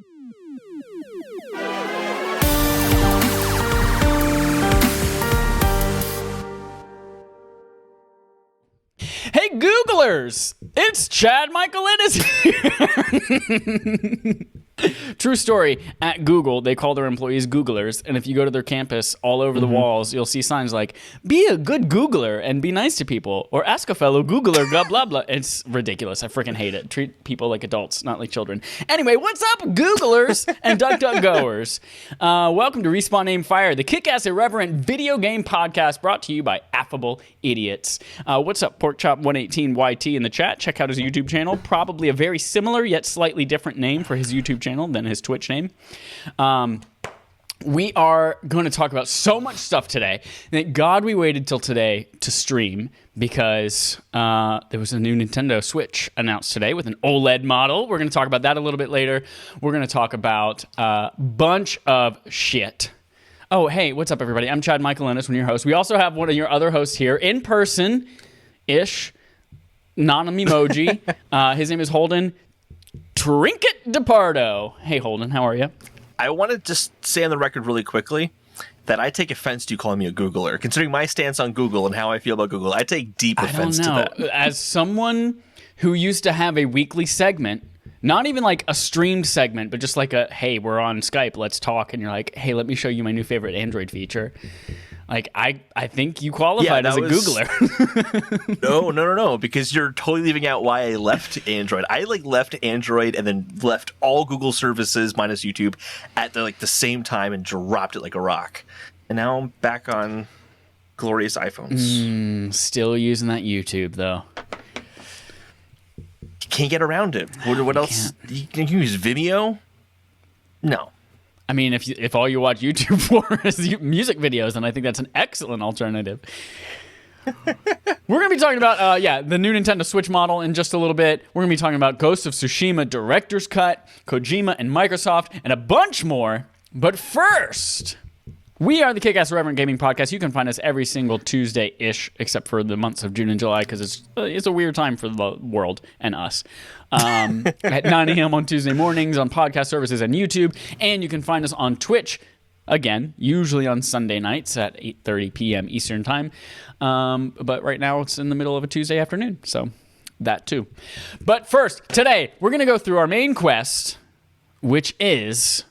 Hey, Googlers! It's Chad Michael Innes here. True story. At Google, they call their employees Googlers, and if you go to their campus, all over the walls, you'll see signs like, be a good Googler and be nice to people, or ask a fellow Googler, blah, blah, blah. It's ridiculous. I freaking hate it. Treat people like adults, not like children. Anyway, what's up, Googlers and DuckDuckGoers? Welcome to Respawn Aim Fire, the kick-ass irreverent video game podcast brought to you by affable idiots. What's up, Porkchop118YT in the chat? Check out his YouTube channel. Probably a very similar yet slightly different name for his YouTube channel than his Twitch name. We are going to talk about so much stuff today. Thank God we waited till today to stream because there was a new Nintendo Switch announced today with an OLED model. We're going to talk about that a little bit later. We're going to talk about a bunch of shit. Oh, hey, what's up, everybody? I'm Chad Michael Innes, one of your hosts. We also have one of your other hosts here in person-ish, not an emoji. His name is Holden Trinket DePardo. Hey, Holden, how are you? I want to just say on the record really quickly that I take offense to you calling me a Googler. Considering my stance on Google and how I feel about Google, I take deep offense to that. As someone who used to have a weekly segment, not even like a streamed segment, but just like a, hey, we're on Skype, let's talk. And you're like, hey, let me show you my new favorite Android feature. Like, I think you qualified as a Googler. No, because you're totally leaving out why I left Android. I left Android and then left all Google services minus YouTube at the same time and dropped it like a rock. And now I'm back on glorious iPhones. Still using that YouTube though. You can't get around it. What else? You can use Vimeo? No. I mean, if all you watch YouTube for is music videos, then I think that's an excellent alternative. We're going to be talking about, the new Nintendo Switch model in just a little bit. We're going to be talking about Ghost of Tsushima Director's Cut, Kojima and Microsoft, and a bunch more. But first, we are the Kick-Ass Irreverent Gaming Podcast. You can find us every single Tuesday-ish, except for the months of June and July, because it's a weird time for the world and us. At 9 a.m. on Tuesday mornings on podcast services and YouTube. And you can find us on Twitch, again, usually on Sunday nights at 8:30 p.m. Eastern Time. But right now it's in the middle of a Tuesday afternoon, so that too. But first, today, we're going to go through our main quest, which is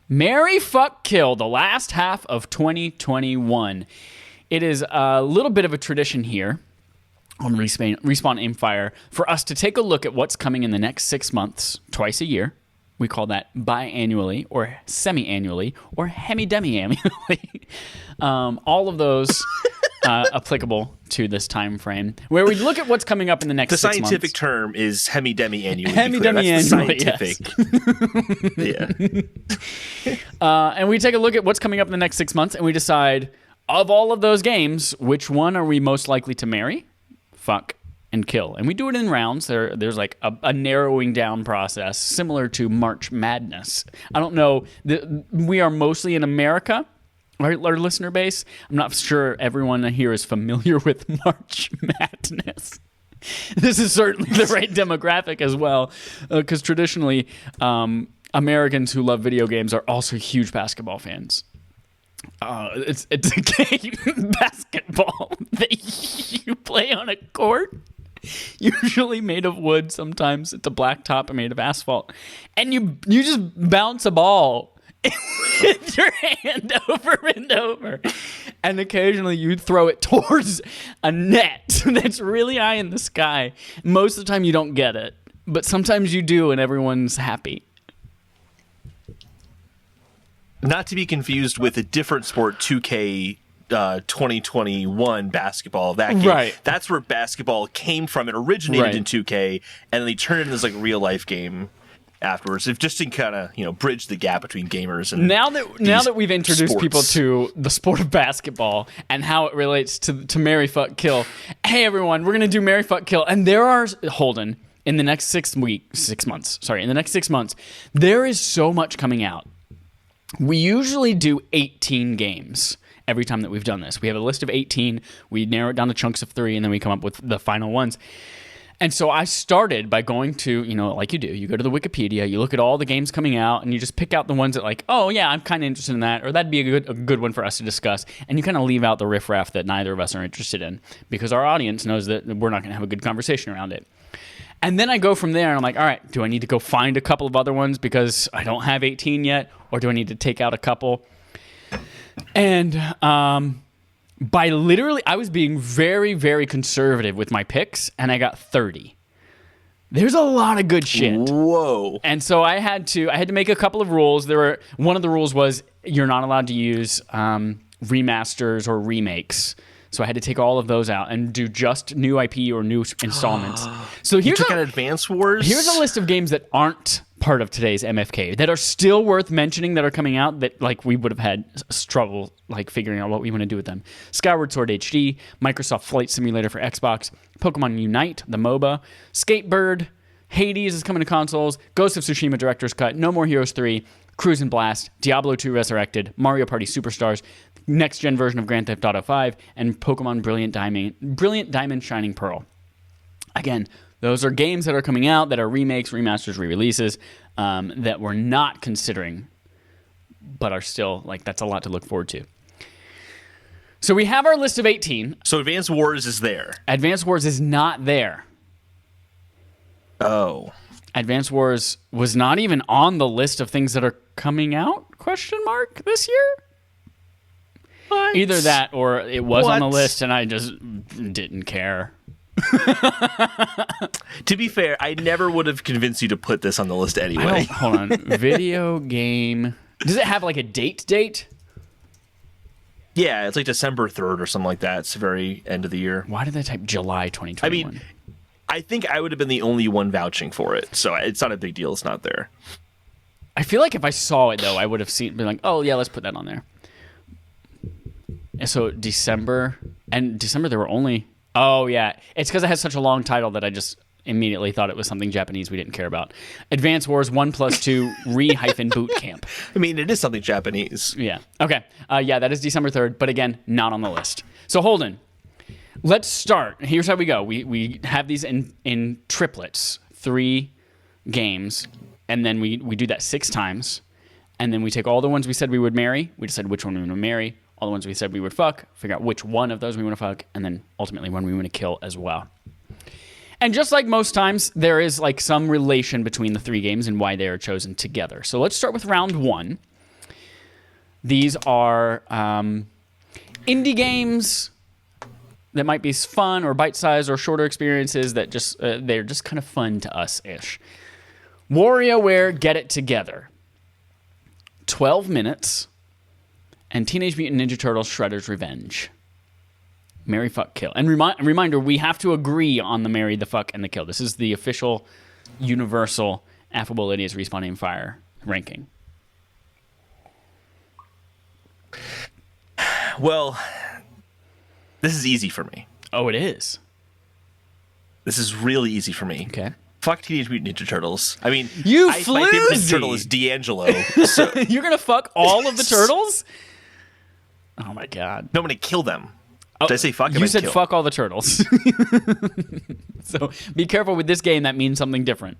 Marry, Fuck, Kill, the last half of 2021. It is a little bit of a tradition here on Respawn Aim Fire for us to take a look at what's coming in the next 6 months, twice a year. We call that biannually or semi-annually or hemi-demi-annually. All of those applicable to this time frame, where we look at what's coming up in the next 6 months. The scientific term is hemi-demi-annually. Hemi-demi-annually, yes. Yeah. And we take a look at what's coming up in the next 6 months, and we decide, of all of those games, which one are we most likely to marry, fuck, and kill. And we do it in rounds. There's like a narrowing down process, similar to March Madness. I don't know. We are mostly in America, our listener base. I'm not sure everyone here is familiar with March Madness. This is certainly the right demographic as well, because traditionally, Americans who love video games are also huge basketball fans. It's a game, basketball, that you play on a court, usually made of wood. Sometimes it's a black top made of asphalt, and you just bounce a ball with your hand over and over, and occasionally you throw it towards a net that's really high in the sky. Most of the time you don't get it, but sometimes you do, and everyone's happy. Not to be confused with a different sport, 2K 2021 basketball. That game, right. That's where basketball came from. It originated in 2K, and then they turned it into this real life game afterwards. If just to kind of bridge the gap between gamers and now that we've introduced sports. people to the sport of basketball and how it relates to Marry, Fuck, Kill. Hey everyone, we're gonna do Marry, Fuck, Kill, and there are Holden in the next 6 months. In the next 6 months, there is so much coming out. We usually do 18 games every time that we've done this. We have a list of 18. We narrow it down to chunks of 3, and then we come up with the final ones. And so I started by going to, like you do, you go to the Wikipedia, you look at all the games coming out, and you just pick out the ones that like, oh yeah, I'm kind of interested in that, or that'd be a good one for us to discuss. And you kind of leave out the riffraff that neither of us are interested in, because our audience knows that we're not going to have a good conversation around it. And then I go from there, and I'm like, all right, do I need to go find a couple of other ones because I don't have 18 yet, or do I need to take out a couple? And I was being very, very conservative with my picks, and I got 30. There's a lot of good shit. Whoa. And so I had to make a couple of rules. One of the rules was you're not allowed to use remasters or remakes. So I had to take all of those out and do just new IP or new installments. So you took out Advance Wars? Here's a list of games that aren't part of today's MFK that are still worth mentioning that are coming out that like we would have had trouble like figuring out what we want to do with them. Skyward Sword HD, Microsoft Flight Simulator for Xbox, Pokemon Unite, the MOBA, Skatebird, Hades is coming to consoles, Ghost of Tsushima Director's Cut, No More Heroes 3, Cruise and Blast, Diablo 2 Resurrected, Mario Party Superstars, next-gen version of Grand Theft Auto 5, and Pokemon Brilliant Diamond Shining Pearl. Again, those are games that are coming out that are remakes, remasters, re-releases that we're not considering, but are still, like, that's a lot to look forward to. So we have our list of 18. So Advance Wars is there. Advance Wars is not there. Oh. Advance Wars was not even on the list of things that are coming out, ? This year? What? Either that or it was on the list and I just didn't care. To be fair, I never would have convinced you to put this on the list anyway. Hold on. Video game. Does it have like a date? Yeah, it's like December 3rd or something like that. It's the very end of the year. Why did they type July 2021? I mean, I think I would have been the only one vouching for it, so it's not a big deal. It's not there. I feel like if I saw it, though, I would have been like, oh, yeah, let's put that on there. And so December there were only... Oh, yeah. It's because it has such a long title that I just immediately thought it was something Japanese we didn't care about. Advance Wars 1+2 Re-Boot Camp. I mean, it is something Japanese. Yeah. Okay. Yeah, that is December 3rd, but again, not on the list. So Holden, let's start. Here's how we go. We have these in triplets, 3 games, and then we do that 6 times, and then we take all the ones we said we would marry. We decide which one we want to marry. All the ones we said we would fuck, figure out which one of those we want to fuck, and then ultimately one we want to kill as well. And just like most times, there is like some relation between the 3 games and why they are chosen together. So let's start with round 1. These are indie games that might be fun or bite-sized or shorter experiences that just they're just kind of fun to us-ish. WarioWare Get It Together. 12 minutes. And Teenage Mutant Ninja Turtles Shredder's Revenge. Marry, fuck, kill. And reminder, we have to agree on the marry, the fuck, and the kill. This is the official, universal, Affable Idiots Respawn Aim Fire ranking. Well, this is easy for me. Oh, it is? This is really easy for me. Okay. Fuck Teenage Mutant Ninja Turtles. I mean, my favorite Ninja Turtle is D'Angelo. So. You're going to fuck all of the turtles? Oh, my God. No, I'm going to kill them. Did I say fuck? You said fuck all the turtles. So be careful with this game. That means something different.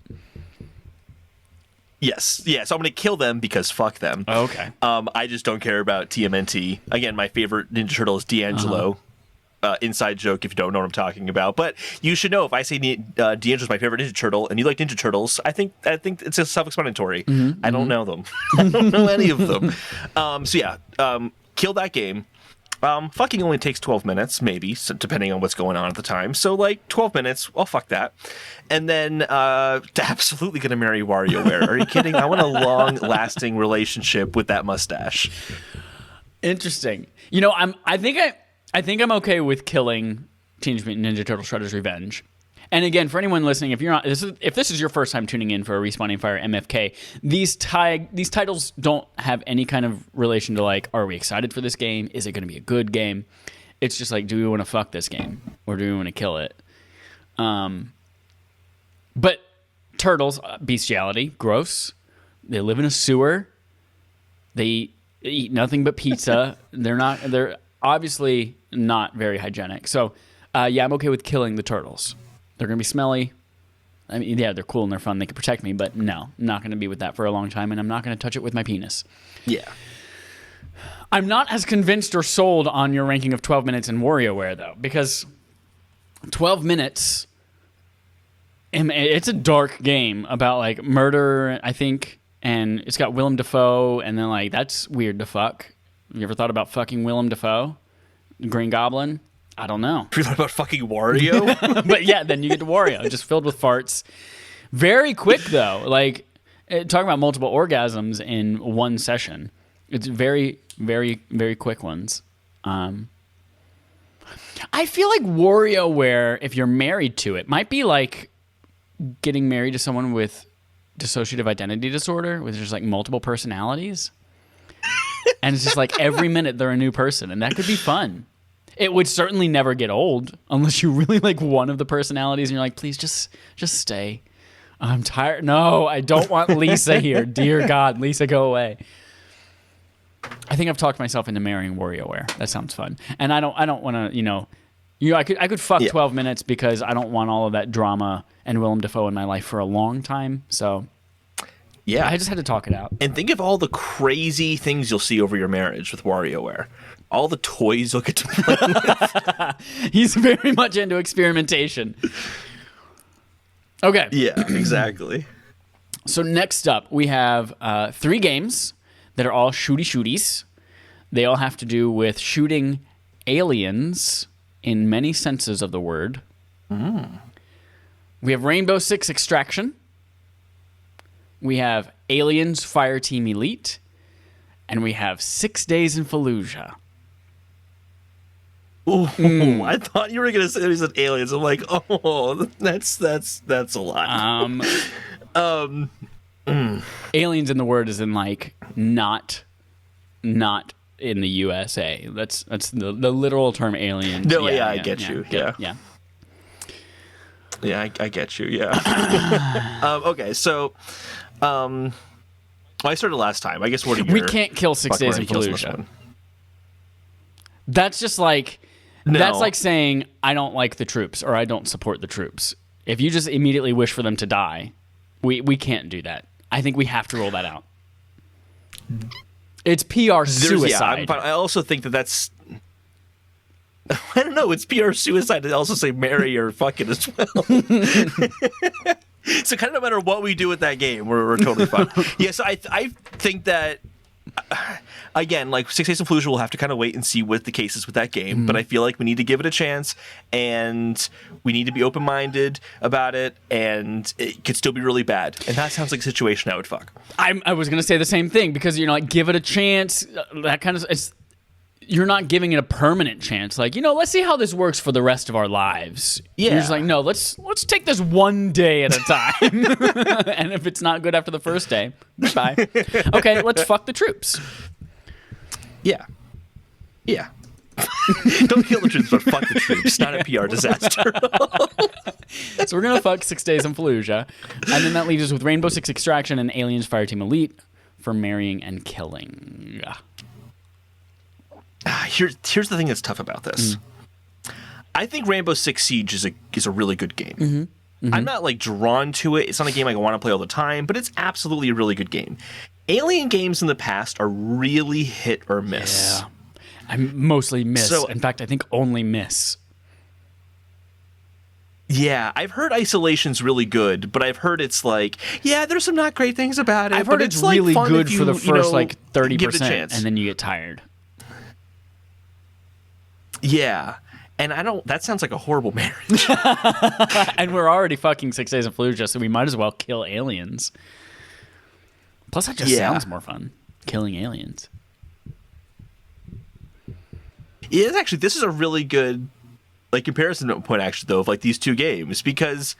Yes. Yeah, so I'm going to kill them because fuck them. Oh, okay. I just don't care about TMNT. Again, my favorite Ninja Turtle is D'Angelo. Inside joke if you don't know what I'm talking about. But you should know if I say D'Angelo's my favorite Ninja Turtle and you like Ninja Turtles, I think it's a self-explanatory. I don't know them. I don't know any of them. Kill that game. Fucking only takes 12 minutes, maybe, so depending on what's going on at the time. So, 12 minutes, I'll fuck that. And then, absolutely gonna marry WarioWare. Are you kidding? I want a long-lasting relationship with that mustache. Interesting. I think I'm okay with killing Teenage Mutant Ninja Turtle Shredder's Revenge. And again, for anyone listening, if this is your first time tuning in for a Respawn Aim Fire MFK, these titles don't have any kind of relation to are we excited for this game? Is it going to be a good game? It's just do we want to fuck this game or do we want to kill it? But turtles, bestiality, gross. They live in a sewer. They eat nothing but pizza. They're obviously not very hygienic. So, I'm okay with killing the turtles. They're going to be smelly. I mean, yeah, they're cool and they're fun. They can protect me, but no, I'm not going to be with that for a long time, and I'm not going to touch it with my penis. Yeah. I'm not as convinced or sold on your ranking of 12 minutes in WarioWare, though, because 12 minutes, it's a dark game about, like, murder, I think, and it's got Willem Dafoe, and then, like, that's weird to fuck. You ever thought about fucking Willem Dafoe? Green Goblin? I don't know. You thought about fucking Wario? But yeah, then you get to Wario, just filled with farts. Very quick, though. Like, talking about multiple orgasms in one session. It's very, very, very quick ones. I feel like WarioWare, if you're married to it, might be like getting married to someone with dissociative identity disorder, with just like multiple personalities. And it's just like every minute they're a new person, and that could be fun. It would certainly never get old unless you really like one of the personalities and you're like, please just stay. I'm tired. No, I don't want Lisa here. Dear God, Lisa, go away. I think I've talked myself into marrying WarioWare. That sounds fun. And I don't want to, I could fuck 12 minutes because I don't want all of that drama and Willem Dafoe in my life for a long time. So yeah, I just had to talk it out. And think of all the crazy things you'll see over your marriage with WarioWare. All the toys you'll get to play with. He's very much into experimentation. Okay. Yeah, exactly. So next up, we have 3 games that are all shooties. They all have to do with shooting aliens in many senses of the word. We have Rainbow Six Extraction. We have Aliens Fireteam Elite. And we have 6 Days in Fallujah. Ooh, I thought you were going to say he said aliens. I'm like, oh, that's a lot. Aliens in the word is in like not in the USA. That's the literal term aliens. No, yeah, I get you. Yeah. Yeah, I get you. Yeah. Okay, so I started last time. I guess what are your... We can't kill 6 Days in Fallujah. That's just like... No. That's like saying, I don't like the troops or I don't support the troops. If you just immediately wish for them to die, we can't do that. I think we have to roll that out. It's PR suicide. But I also think that's... I don't know. It's PR suicide to also say marry or fuck it as well. So kind of no matter what we do with that game, we're totally fine. Yes, I think that... Again, like 6 Days in Fallujah, we'll have to kind of wait and see what the case is with that game. But I feel like we need to give it a chance, and we need to be open-minded about it, and it could still be really bad. And that sounds like a situation I would fuck. I was going to say the same thing, because, like, give it a chance, that kind of... You're not giving it a permanent chance. Like, let's see how this works for the rest of our lives. Yeah. You're just like, no, let's take this one day at a time. And if it's not good after the first day, goodbye. Okay, let's fuck the troops. Yeah. Yeah. Don't kill the troops, but fuck the troops. Not a PR disaster. So we're going to fuck 6 Days in Fallujah. And then that leaves us with Rainbow Six Extraction and Aliens Fireteam Elite for marrying and killing. Here's the thing that's tough about this. I think Rainbow Six Siege is a really good game. I'm not like drawn to it. It's not a game I want to play all the time, but it's absolutely a really good game. Alien games in the past are really hit or miss. Yeah. I mostly miss. So, in fact, I think only miss. Yeah, I've heard Isolation's really good, but I've heard it's like, yeah, there's some not great things about it. I've heard it's really like good for the first like 30%, and then you get tired. Yeah, and that sounds like a horrible marriage. And we're already fucking 6 Days in Fallujah, so we might as well kill aliens. Plus, that just sounds more fun, killing aliens. Yeah, actually, this is a really good comparison point, actually, though, of like these two games, because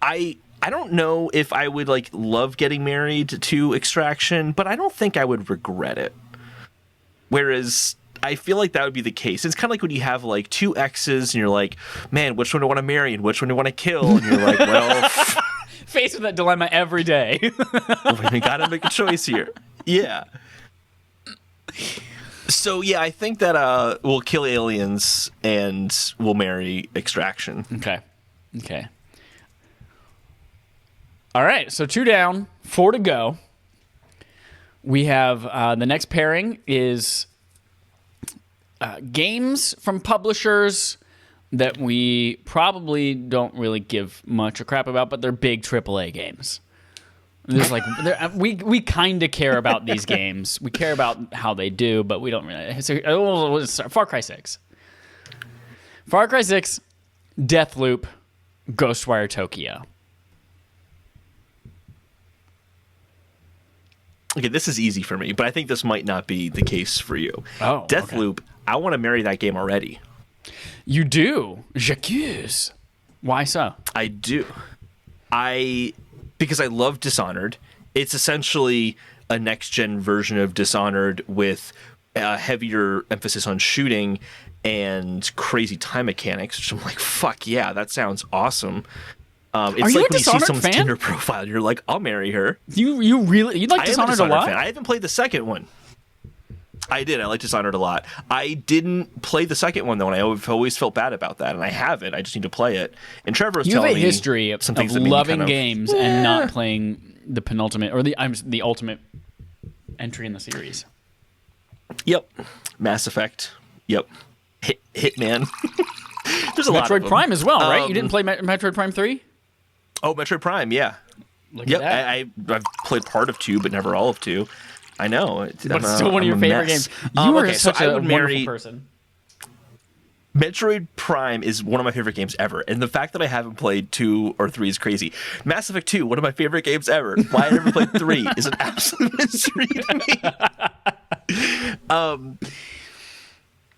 I don't know if I would like love getting married to Extraction, but I don't think I would regret it. Whereas I feel like that would be the case. It's kind of like when you have like two exes and you're like, man, which one do I want to marry and which one do I want to kill? And you're like, well, faced with that dilemma every day. We gotta make a choice here. Yeah. So yeah, I think that we'll kill aliens and we'll marry Extraction. Okay. All right, so 2 down, 4 to go. We have the next pairing is games from publishers that we probably don't really give much a crap about, but they're big AAA games. There's like we kind of care about these games. We care about how they do, but we don't really. So, Far Cry 6, Deathloop, Ghostwire Tokyo. Okay, this is easy for me, but I think this might not be the case for you. Oh, Deathloop, okay. I want to marry that game already. You do? J'accuse. Why so? I do. Because I love Dishonored. It's essentially a next-gen version of Dishonored with a heavier emphasis on shooting and crazy time mechanics, which I'm like, fuck yeah, that sounds awesome. It's Are you like a when you see Dishonored someone's fan? Tinder profile, you're like, I'll marry her. You like Dishonored a lot? Fan. I haven't played the second one. I did. I like Dishonored a lot. I didn't play the second one, though, and I've always felt bad about that, and I haven't. I just need to play it. And Trevor was telling me you have a history of loving games and not playing the penultimate or the ultimate entry in the series. Yep. Mass Effect. Yep. Hitman. There's a lot of them. Metroid Prime as well, right? You didn't play Metroid Prime 3? Oh, Metroid Prime, yeah. Look at that. I've played part of 2, but never all of 2. I know. But it's still one of your favorite games. You are such a wonderful person. Metroid Prime is one of my favorite games ever, and the fact that I haven't played 2 or 3 is crazy. Mass Effect 2, one of my favorite games ever. Why I never played 3 is an absolute mystery to me.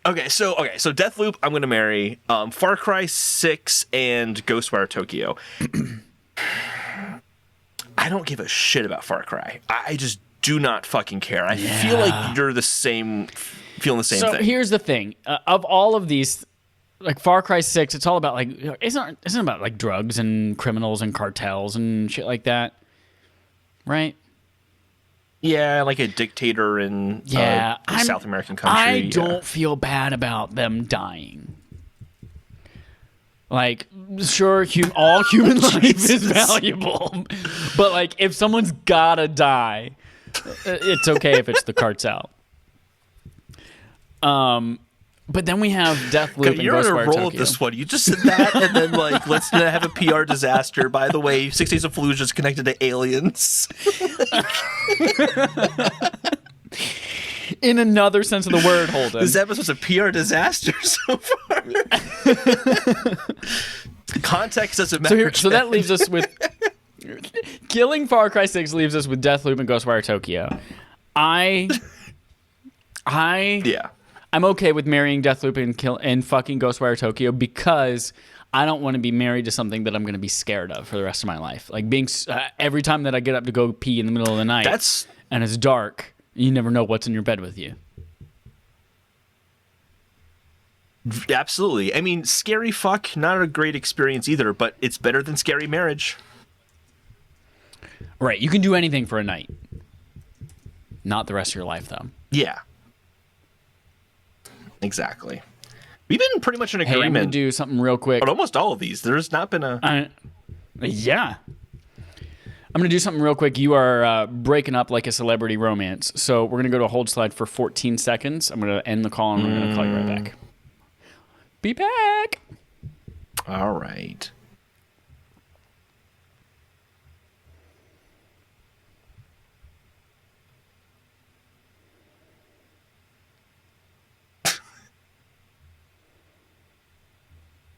Okay, so Deathloop, I'm gonna marry. Far Cry 6 and Ghostwire Tokyo. I don't give a shit about Far Cry. I just do not fucking care. I feel like you're feeling the same thing. So here's the thing: of all of these, like Far Cry 6, it's all about like isn't about like drugs and criminals and cartels and shit like that, right? Yeah, like a dictator in a South American country. I don't feel bad about them dying. Like, sure, all human life is valuable, but like, if someone's gotta die, it's okay if it's the cartel. But then we have Deathloop and Ghostwire Tokyo. You're on a roll with this one. You just said that, and then like, let's have a PR disaster. By the way, 6 Days of Fallujah is connected to aliens. In another sense of the word, Holden. This episode's a PR disaster so far. Context doesn't matter. So that leaves us with killing Far Cry 6 leaves us with Deathloop and Ghostwire Tokyo. I'm okay with marrying Deathloop and fucking Ghostwire Tokyo because I don't want to be married to something that I'm going to be scared of for the rest of my life. Like being every time that I get up to go pee in the middle of the night and it's dark, you never know what's in your bed with you. Absolutely. I mean, scary fuck, not a great experience either, but it's better than scary marriage. Right. You can do anything for a night. Not the rest of your life, though. Yeah. Exactly. We've been pretty much in agreement. Hey, I'm going to do something real quick. But almost all of these. There's not been a... yeah. I'm going to do something real quick. You are breaking up like a celebrity romance. So we're going to go to a hold slide for 14 seconds. I'm going to end the call, and we're going to call you right back. Be back. All right.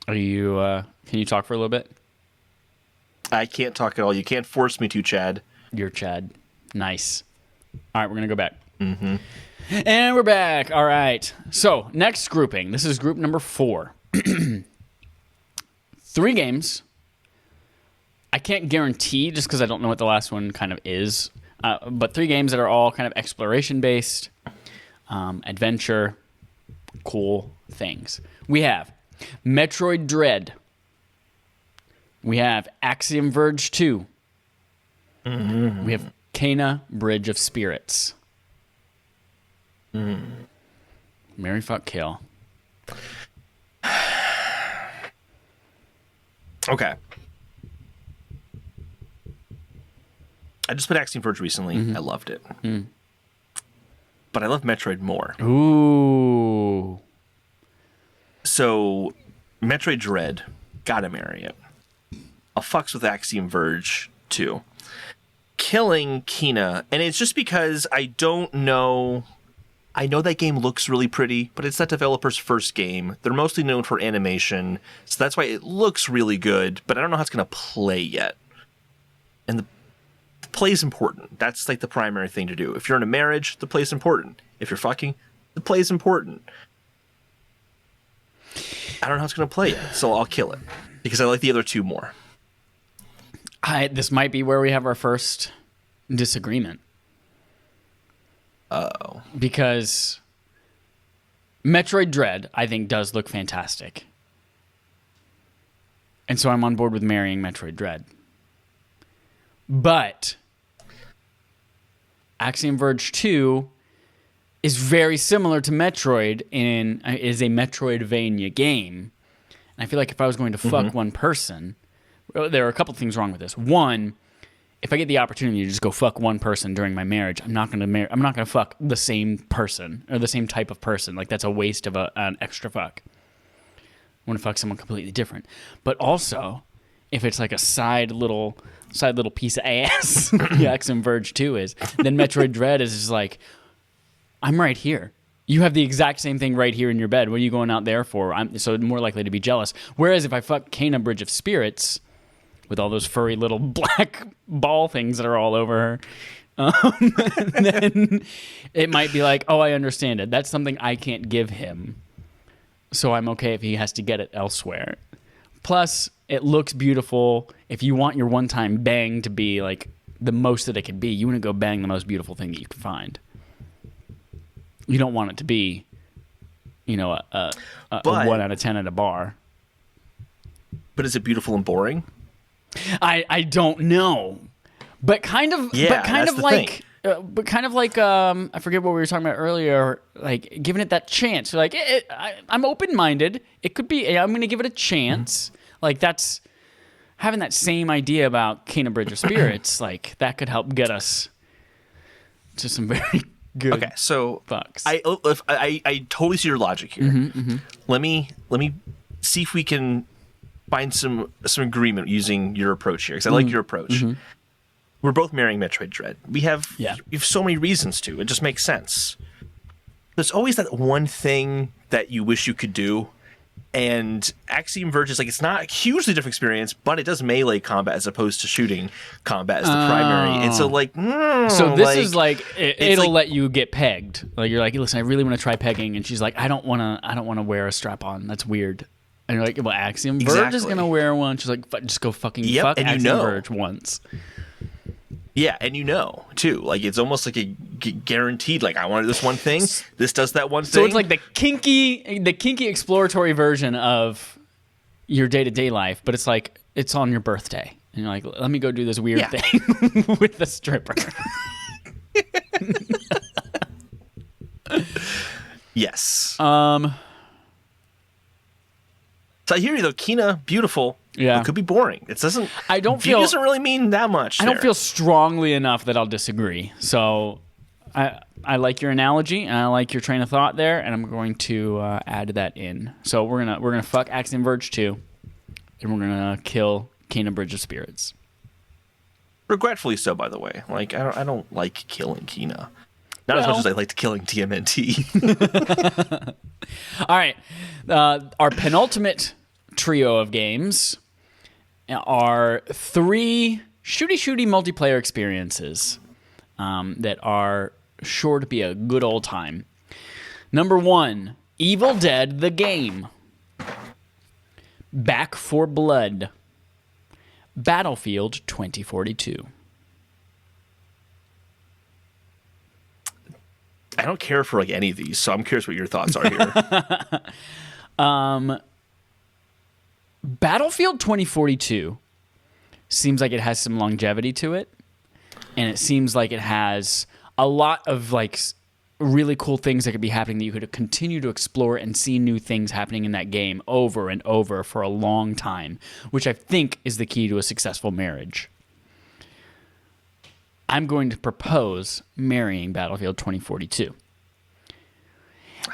Are you? Can you talk for a little bit? I can't talk at all. You can't force me to, Chad. You're Chad. Nice. All right, we're gonna go back. Mm-hmm. And we're back. All right. So next grouping. This is group number 4. 3 games. I can't guarantee just because I don't know what the last one kind of is. But 3 games that are all kind of exploration based, adventure, cool things. We have Metroid Dread. We have Axiom Verge 2. We have Kena Bridge of Spirits. Marry, fuck, kill. Okay. I just played Axiom Verge recently. I loved it. But I love Metroid more. Ooh. So, Metroid Dread, gotta marry it. I'll fucks with Axiom Verge too. Killing Kina, and it's just because I don't know. I know that game looks really pretty, but it's that developer's first game. They're mostly known for animation, so that's why it looks really good, but I don't know how it's going to play yet. And the play is important. That's like the primary thing to do. If you're in a marriage, the play is important. If you're fucking, the play is important. I don't know how it's going to play yet, so I'll kill it because I like the other two more. This might be where we have our first disagreement. Uh-oh. Because Metroid Dread, I think, does look fantastic. And so I'm on board with marrying Metroid Dread. But Axiom Verge 2 is very similar to Metroid and is a Metroidvania game. And I feel like if I was going to fuck one person, there are a couple things wrong with this. One, if I get the opportunity to just go fuck one person during my marriage, I'm not gonna fuck the same person or the same type of person. Like, that's a waste of an extra fuck. I want to fuck someone completely different. But also, if it's like a side little piece of ass, the Axiom Verge 2 is, then Metroid Dread is just like, I'm right here. You have the exact same thing right here in your bed. What are you going out there for? I'm so more likely to be jealous. Whereas if I fuck Kena Bridge of Spirits with all those furry little black ball things that are all over her, then it might be like, oh, I understand it. That's something I can't give him. So I'm okay if he has to get it elsewhere. Plus, it looks beautiful. If you want your one-time bang to be like the most that it can be, you want to go bang the most beautiful thing that you can find. You don't want it to be, a 1 out of 10 at a bar. But is it beautiful and boring? I don't know, but kind of like I forget what we were talking about earlier. Like, giving it that chance. Like, I'm open-minded. It could be. I'm going to give it a chance. Like, that's having that same idea about Kena Bridge of Spirits. Like, that could help get us to some very good. Okay, so fucks. I totally see your logic here. Let me see if we can find some agreement using your approach here, because I like your approach. We're both marrying Metroid Dread. We have so many reasons to. It just makes sense. There's always that one thing that you wish you could do, and Axiom Verge is like, it's not a hugely different experience, but it does melee combat as opposed to shooting combat as the primary. And so, like, so this is like it'll let you get pegged. Like, you're like, listen, I really want to try pegging, and she's like, I don't want to wear a strap on. That's weird. And you're like, well, Axiom Verge is gonna wear one. She's like, just go fucking fuck and Axiom Verge once. Yeah, and too. Like, it's almost like a guaranteed, like, I wanted this one thing, this does that one thing. So it's like the kinky exploratory version of your day-to-day life, but it's like, it's on your birthday. And you're like, let me go do this weird thing with the stripper. Yes. So I hear you, though. Kina, beautiful. Yeah. It could be boring. It doesn't. Beauty doesn't really mean that much. I don't feel strongly enough that I'll disagree. So I like your analogy and I like your train of thought there, and I'm going to add that in. So we're gonna fuck Axiom Verge 2, and we're gonna kill Kena Bridge of Spirits. Regretfully so, by the way. Like, I don't like killing Kina. Not as much as I liked killing TMNT. All right. Our penultimate trio of games are 3 shooty multiplayer experiences that are sure to be a good old time. Number 1, Evil Dead the game. Back 4 Blood. Battlefield 2042. I don't care for like any of these, so I'm curious what your thoughts are here. Battlefield 2042 seems like it has some longevity to it, and it seems like it has a lot of like really cool things that could be happening that you could continue to explore and see new things happening in that game over and over for a long time, which I think is the key to a successful marriage. I'm going to propose marrying Battlefield 2042.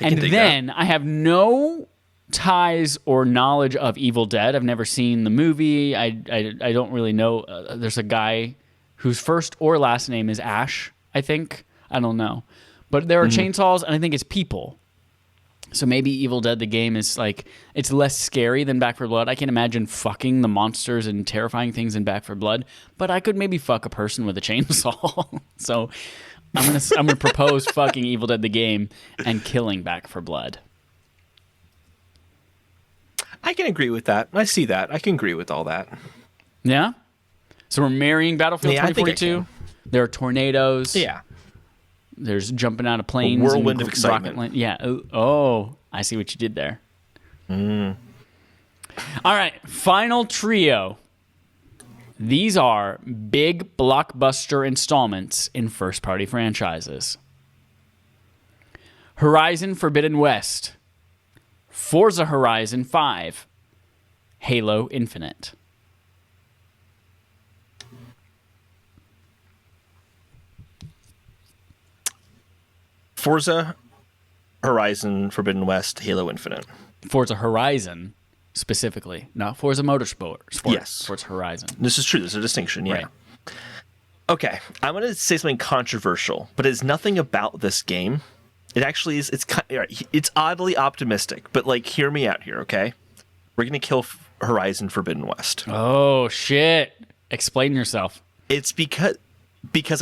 And then I have no ties or knowledge of Evil Dead. I've never seen the movie. I don't really know. There's a guy whose first or last name is Ash, I think. I don't know. But there are chainsaws, and I think it's people. So maybe Evil Dead, the game, is like, it's less scary than Back 4 Blood. I can't imagine fucking the monsters and terrifying things in Back 4 Blood, but I could maybe fuck a person with a chainsaw. So I'm gonna propose fucking Evil Dead, the game, and killing Back 4 Blood. I can agree with that. I see that. I can agree with all that. Yeah? So we're marrying Battlefield 2042. There are tornadoes. Yeah. There's jumping out of planes. A whirlwind of excitement. Yeah. Oh, I see what you did there. All right. Final trio. These are big blockbuster installments in first-party franchises. Horizon Forbidden West. Forza Horizon 5. Halo Infinite. Forza Horizon Forbidden West, Halo Infinite. Forza Horizon, specifically. Not Forza Motorsport. Yes. Forza Horizon. This is true. There's a distinction, yeah. Right. Okay, I'm going to say something controversial, but it's nothing about this game. It actually is, it's oddly optimistic, but like, hear me out here, okay? We're going to kill Horizon Forbidden West. Oh, shit. Explain yourself. It's because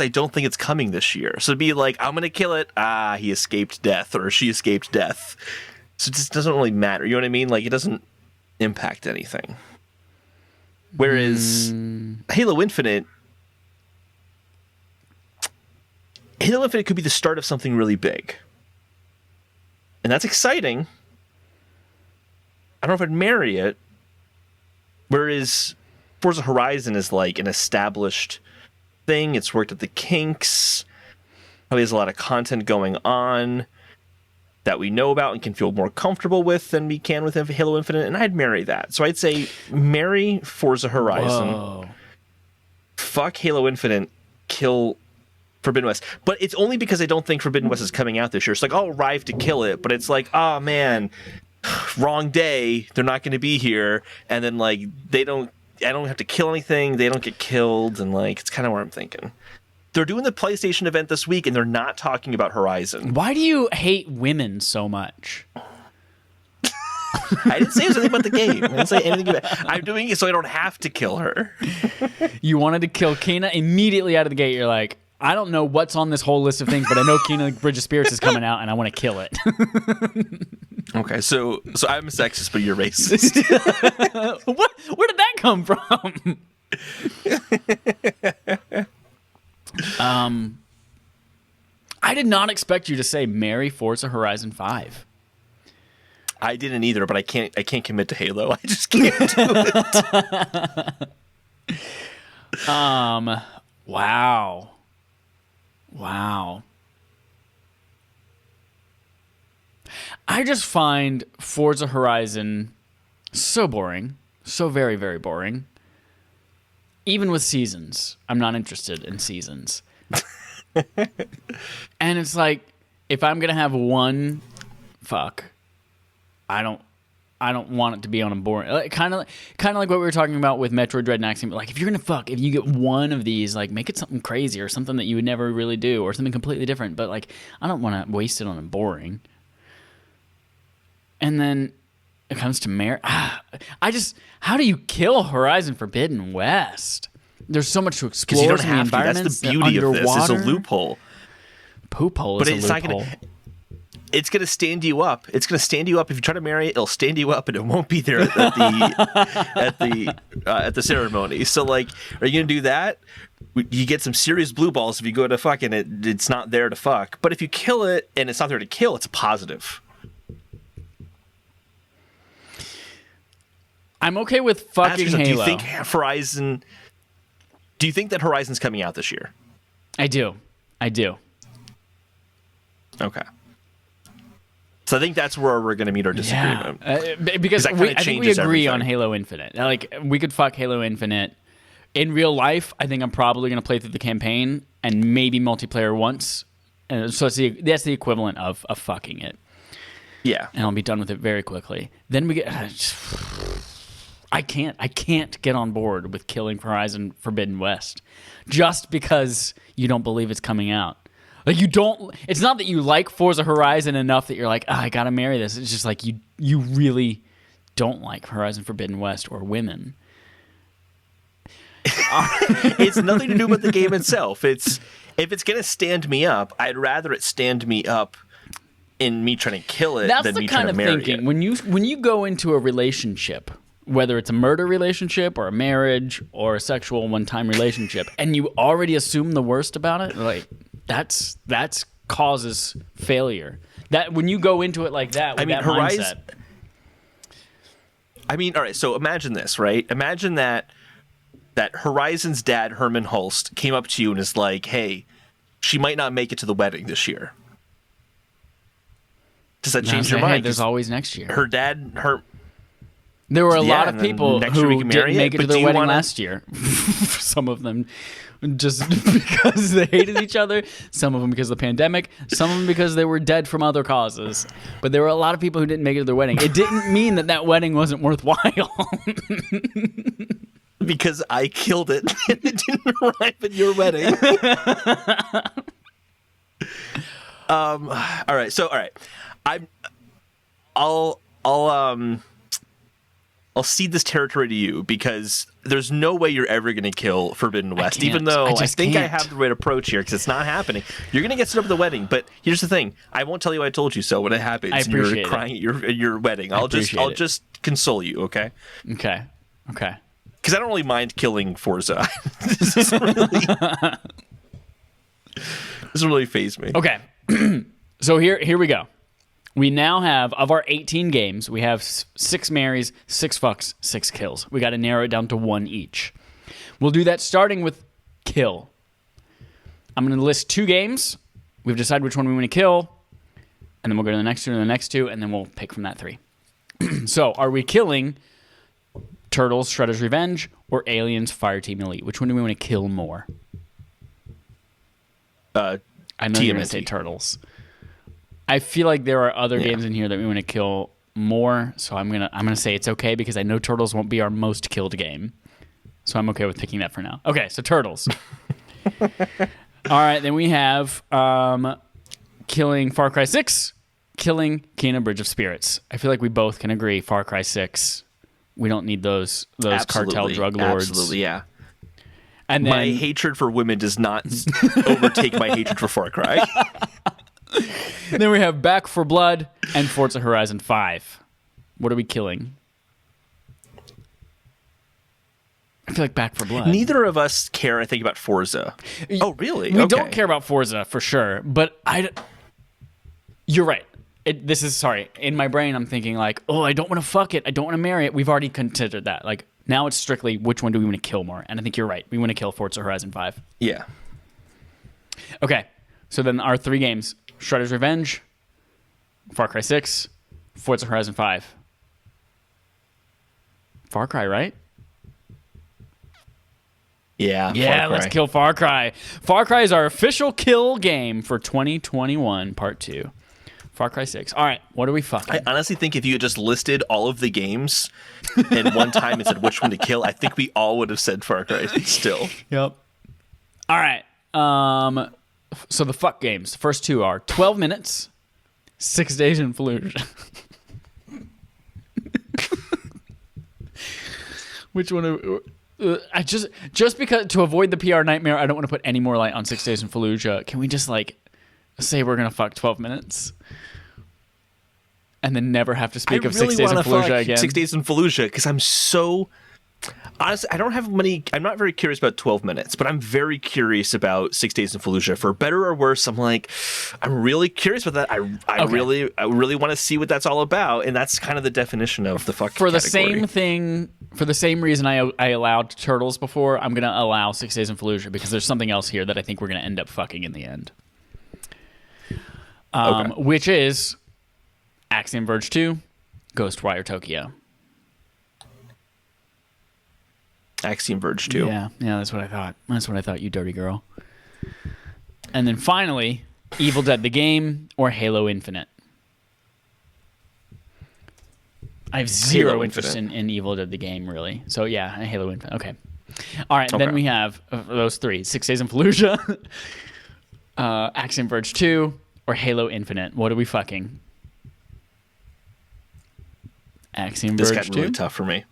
I don't think it's coming this year. So it'd be like, I'm going to kill it. Ah, he escaped death, or she escaped death. So it just doesn't really matter. You know what I mean? Like, it doesn't impact anything. Whereas Halo Infinite could be the start of something really big. And that's exciting. I don't know if I'd marry it. Whereas Forza Horizon is like an established thing. It's worked at the kinks. Probably has a lot of content going on that we know about and can feel more comfortable with than we can with Halo Infinite. And I'd marry that. So I'd say marry Forza Horizon. Whoa. Fuck Halo Infinite. Kill Forbidden West. But it's only because I don't think Forbidden West is coming out this year. It's like, I'll arrive to kill it, but it's like, oh man, wrong day. They're not going to be here. And then like, I don't have to kill anything. They don't get killed. And like, it's kind of where I'm thinking. They're doing the PlayStation event this week and they're not talking about Horizon. Why do you hate women so much? I didn't say anything about the game. I didn't say anything about it. I'm doing it so I don't have to kill her. You wanted to kill Kena immediately out of the gate. You're like, I don't know what's on this whole list of things, but I know Kena Bridge of Spirits is coming out and I want to kill it. Okay, so I'm a sexist, but you're racist. What? Where did that come from? I did not expect you to say marry Forza Horizon 5. I didn't either, but I can't commit to Halo. I just can't do it. Wow. I just find Forza Horizon so boring. So very, very boring. Even with seasons. I'm not interested in seasons. And it's like, if I'm going to have one fuck, I don't want it to be on a boring... Kind of like what we were talking about with Metroid Dread and Axiom. Like, if you're going to fuck, if you get one of these, like, make it something crazy or something that you would never really do or something completely different. But, like, I don't want to waste it on a boring. And then it comes to marriage. How do you kill Horizon Forbidden West? There's so much to explore. You don't in have the to. That's environments. the beauty of this. It's a Underwater. loophole. Poop hole is a loophole. It's going to stand you up. It's going to stand you up. If you try to marry it, it'll stand you up, and it won't be there at the ceremony. So, like, are you going to do that? You get some serious blue balls if you go to fuck and it's not there to fuck. But if you kill it and it's not there to kill, it's a positive. I'm okay with fucking Halo. Do you think Horizon? Do you think that Horizon's coming out this year? I do. Okay. So I think that's where we're going to meet our disagreement. Because that I kinda think we changes agree on everything. Halo Infinite. Like, we could fuck Halo Infinite. In real life, I think I'm probably going to play through the campaign and maybe multiplayer once. And so that's the equivalent of fucking it. Yeah. And I'll be done with it very quickly. Then we get... I can't get on board with killing Horizon Forbidden West just because you don't believe it's coming out. Like, you don't... It's not that you like Forza Horizon enough that you're like, I gotta marry this. It's just like you really don't like Horizon Forbidden West or women. It's nothing to do with the game itself. If it's gonna stand me up, I'd rather it stand me up in me trying to kill it than me trying to marry it. That's the kind of thinking. When you go into a relationship, whether it's a murder relationship or a marriage or a sexual one-time relationship, and you already assume the worst about it, like... That's causes failure. That when you go into it like that, with that mindset. I mean, all right. So imagine this, right? Imagine that Horizon's dad, Herman Hulst, came up to you and is like, "Hey, she might not make it to the wedding this year." Does that change your mind? Hey, there's always next year. Her dad, There were a lot of people who didn't make it to their wedding last year. Some of them just because they hated each other. Some of them because of the pandemic. Some of them because they were dead from other causes. But there were a lot of people who didn't make it to their wedding. It didn't mean that wedding wasn't worthwhile. Because I killed it and it didn't arrive at your wedding. All right. I'll cede this territory to you because there's no way you're ever going to kill Forbidden West, even though I think I have the right approach here because it's not happening. You're going to get set up at the wedding, but here's the thing: I won't tell you I told you so when it happens. I appreciate you're crying at your wedding. I'll just console you, okay? Okay. Because I don't really mind killing Forza. This doesn't really faze me. Okay. So here we go. We now have, of our 18 games, we have 6 marries, 6 fucks, 6 kills. We got to narrow it down to 1 each. We'll do that starting with kill. I'm going to list 2 games. We've decided which one we want to kill, and then we'll go to the next 2 and the next 2, and then we'll pick from that 3. So, are we killing Turtles, Shredder's Revenge, or Aliens, Fireteam Elite? Which one do we want to kill more? I know you're going to say Turtles. I feel like there are other games in here that we want to kill more, so I'm gonna say it's okay because I know Turtles won't be our most killed game, so I'm okay with picking that for now. Okay, so Turtles. All right, then we have killing Far Cry 6, killing Kena Bridge of Spirits. I feel like we both can agree Far Cry 6. We don't need those cartel drug lords. Absolutely, yeah. And then, my hatred for women does not overtake my hatred for Far Cry. Then we have Back 4 Blood and Forza Horizon 5. What are we killing? I feel like Back 4 Blood. Neither of us care, I think, about Forza. Oh, really? We don't care about Forza for sure, but you're right. In my brain, I'm thinking like, oh, I don't want to fuck it. I don't want to marry it. We've already considered that. Like, now it's strictly which one do we want to kill more? And I think you're right. We want to kill Forza Horizon 5. Yeah. Okay. So then our 3 games: Shredder's Revenge, Far Cry 6, Forza Horizon 5. Far Cry, right? Yeah, let's kill Far Cry. Far Cry is our official kill game for 2021, Part 2. Far Cry 6. All right, what are we fucking? I honestly think if you had just listed all of the games in one time and said which one to kill, I think we all would have said Far Cry still. Yep. All right. So the fuck games. The first 2 are 12 minutes, 6 Days in Fallujah. Which one? I just because to avoid the PR nightmare, I don't want to put any more light on 6 Days in Fallujah. Can we just say we're gonna fuck 12 minutes, and then never have to speak of 6 Days in Fallujah again? 6 Days in Fallujah because I'm so. Honestly, I don't have many. I'm not very curious about 12 minutes, but I'm very curious about 6 Days in Fallujah. For better or worse, I'm really curious about that. I really want to see what that's all about, and that's kind of the definition of the fuck. For the same thing, for the same reason I allowed Turtles before, I'm gonna allow 6 Days in Fallujah because there's something else here that I think we're gonna end up fucking in the end. Which is Axiom Verge 2, Ghostwire Tokyo. Axiom Verge 2. Yeah, that's what I thought. That's what I thought, you dirty girl. And then finally, Evil Dead the game or Halo Infinite. I have zero interest in Evil Dead the game, really. So yeah, Halo Infinite. Okay. All right, then we have those three: 6 Days in Fallujah, Axiom Verge 2, or Halo Infinite. What are we fucking? Axiom Verge 2? This got really tough for me.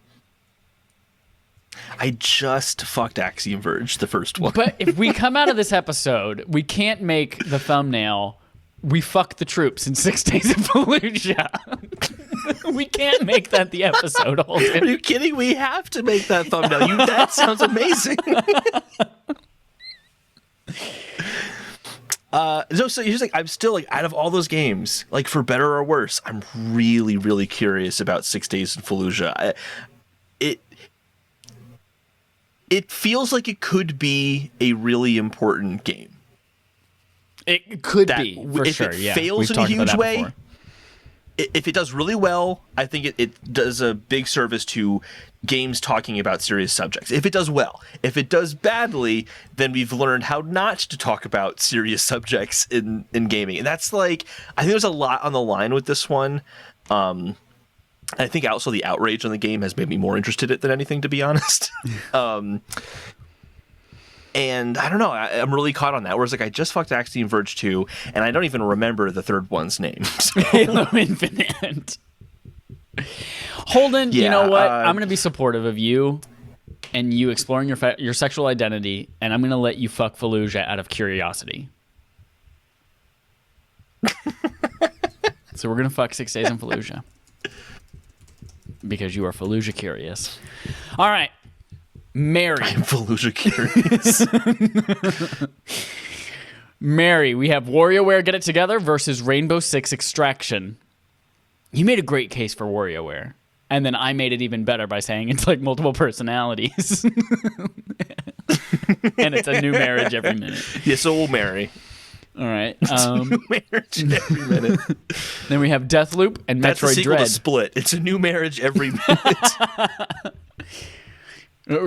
I just fucked Axiom Verge, the first one. But if we come out of this episode, we can't make the thumbnail, we fucked the troops in 6 Days in Fallujah. We can't make that the episode, Holden. Are you kidding? We have to make that thumbnail. That sounds amazing. So here's like, I'm still like, out of all those games, like for better or worse, I'm really, really curious about 6 Days in Fallujah. It feels like it could be a really important game. It could be, for sure. If it fails in a huge way, if it does really well, I think it does a big service to games talking about serious subjects. If it does well. If it does badly, then we've learned how not to talk about serious subjects in gaming. And that's like, I think there's a lot on the line with this one. I think also the outrage on the game has made me more interested in it than anything, to be honest. And I don't know, I'm really caught on that. Whereas like I just fucked Axiom Verge 2, and I don't even remember the third one's name. So. Halo Infinite. Holden, you know what? I'm going to be supportive of you and you exploring your sexual identity, and I'm going to let you fuck Fallujah out of curiosity. So we're going to fuck 6 Days in Fallujah. Because you are Fallujah curious. All right. Mary. I'm Fallujah curious. Mary, we have WarioWare Get It Together versus Rainbow Six Extraction. You made a great case for WarioWare. And then I made it even better by saying it's like multiple personalities. And it's a new marriage every minute. Yeah, so we'll marry. All right. New marriage every minute. Then we have Deathloop and That's Metroid the sequel Dread. to Split. It's a new marriage every minute.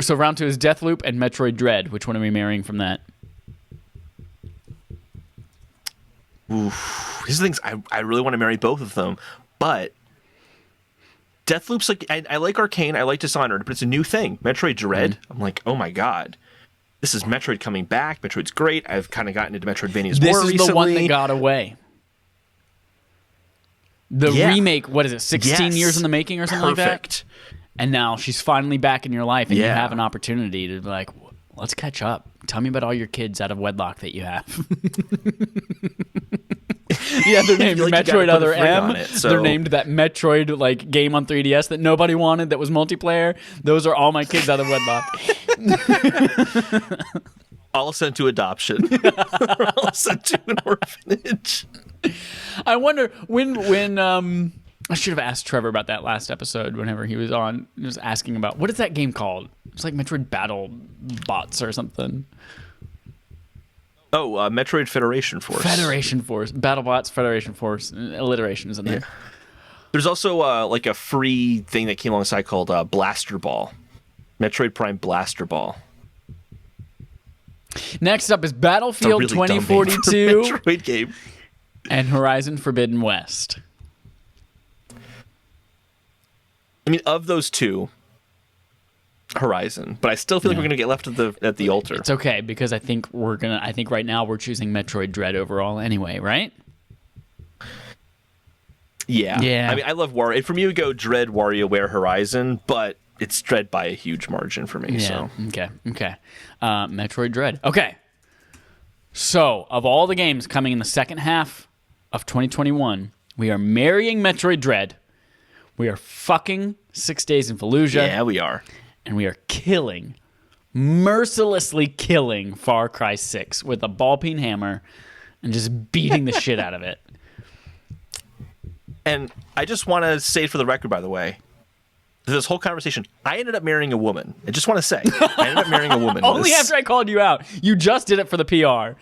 So round 2 is Deathloop and Metroid Dread. Which one are we marrying from that? Oof. These are things I really want to marry both of them, but Deathloop's like I like Arcane, I like Dishonored, but it's a new thing. Metroid Dread, I'm like, oh my god, this is Metroid coming back. Metroid's great. I've kind of gotten into Metroidvanias more recently. This is the one that got away. The remake, what is it, 16 years in the making or something like that? And now she's finally back in your life, and you have an opportunity to be like, let's catch up. Tell me about all your kids out of wedlock that you have. Yeah, they're named like Metroid Other M. They're named that Metroid like game on 3DS that nobody wanted that was multiplayer. Those are all my kids out of wedlock. All sent to adoption. All sent to an orphanage. I wonder when I should have asked Trevor about that last episode whenever he was on. He was asking about, what is that game called? It's like Metroid Battle Bots or something. Oh, Metroid Federation Force. Federation Force. BattleBots, Federation Force. Alliteration is in there. Yeah. There's also like a free thing that came alongside called Blaster Ball. Metroid Prime Blaster Ball. Next up is Battlefield really 2042 Metroid game. And Horizon Forbidden West. I mean, of those two, Horizon, but I still feel like we're gonna get left at the altar. It's okay because I think right now we're choosing Metroid Dread overall anyway, right? Yeah. I mean, I love Wario. For me, it would go Dread, WarioWare, Horizon, but it's Dread by a huge margin for me. Yeah. So Okay. Metroid Dread. Okay. So, of all the games coming in the second half of 2021, we are marrying Metroid Dread. We are fucking 6 Days in Fallujah. Yeah, we are. And we are mercilessly killing Far Cry 6 with a ball-peen hammer and just beating the shit out of it. And I just want to say for the record, by the way, this whole conversation, I ended up marrying a woman. I just want to say, I ended up marrying a woman. Only after I called you out. You just did it for the PR.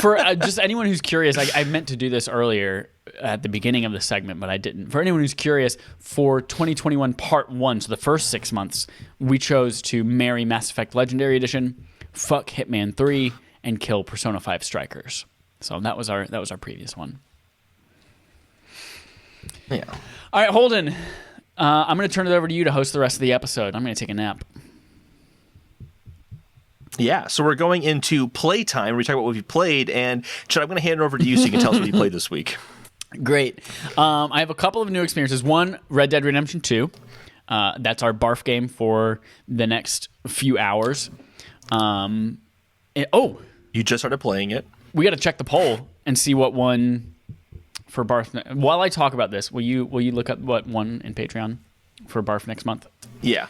For just anyone who's curious, I meant to do this earlier at the beginning of the segment, but I didn't. For anyone who's curious, for 2021 Part 1, so the first 6 months, we chose to marry Mass Effect Legendary Edition, fuck Hitman 3, and kill Persona 5 Strikers. So that was our previous one. Yeah. All right, Holden. I'm going to turn it over to you to host the rest of the episode. I'm going to take a nap. Yeah, so we're going into playtime. We talk about what we've played, and Chad, I'm going to hand it over to you so you can tell us what you played this week. Great. I have a couple of new experiences. One, Red Dead Redemption 2. That's our barf game for the next few hours. You just started playing it. We got to check the poll and see what won for barf. While I talk about this, will you look up what won in Patreon for barf next month? Yeah,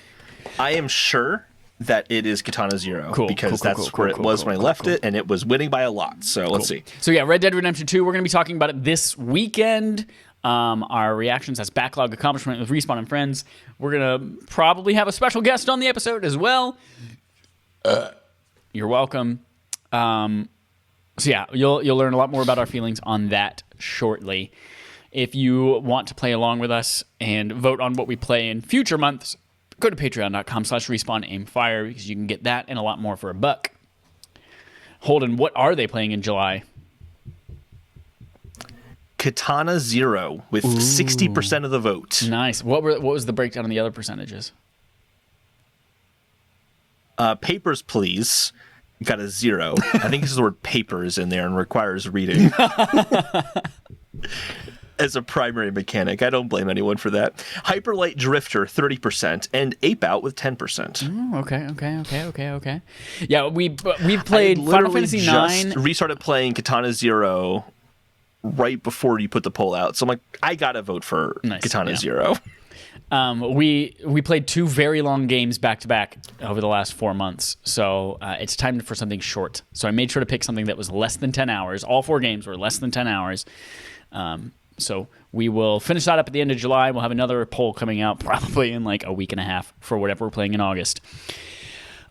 I am sure that it is Katana Zero because that's where it was when I left it, and it was winning by a lot. So let's see. So yeah, Red Dead Redemption 2. We're going to be talking about it this weekend. Our reactions as backlog accomplishment with Respawn and Friends. We're going to probably have a special guest on the episode as well. You're welcome. So yeah, you'll learn a lot more about our feelings on that shortly. If you want to play along with us and vote on what we play in future months, go to patreon.com/respawnaimfire because you can get that and a lot more for $1. Holden, what are they playing in July? Katana Zero with 60% of the vote. Nice. What was the breakdown of the other percentages? Papers, Please got a 0. I think this is the word papers in there and requires reading. As a primary mechanic. I don't blame anyone for that. Hyperlight Drifter, 30%, and Ape Out with 10%. Okay. Yeah, we played Final Fantasy IX. Restarted playing Katana Zero right before you put the poll out. So I'm like, I gotta vote for Katana Zero. We played 2 very long games back to back over the last 4 months, so it's time for something short. So I made sure to pick something that was less than 10 hours. All 4 games were less than 10 hours. So we will finish that up at the end of July. We'll have another poll coming out probably in like a week and a half for whatever we're playing in August.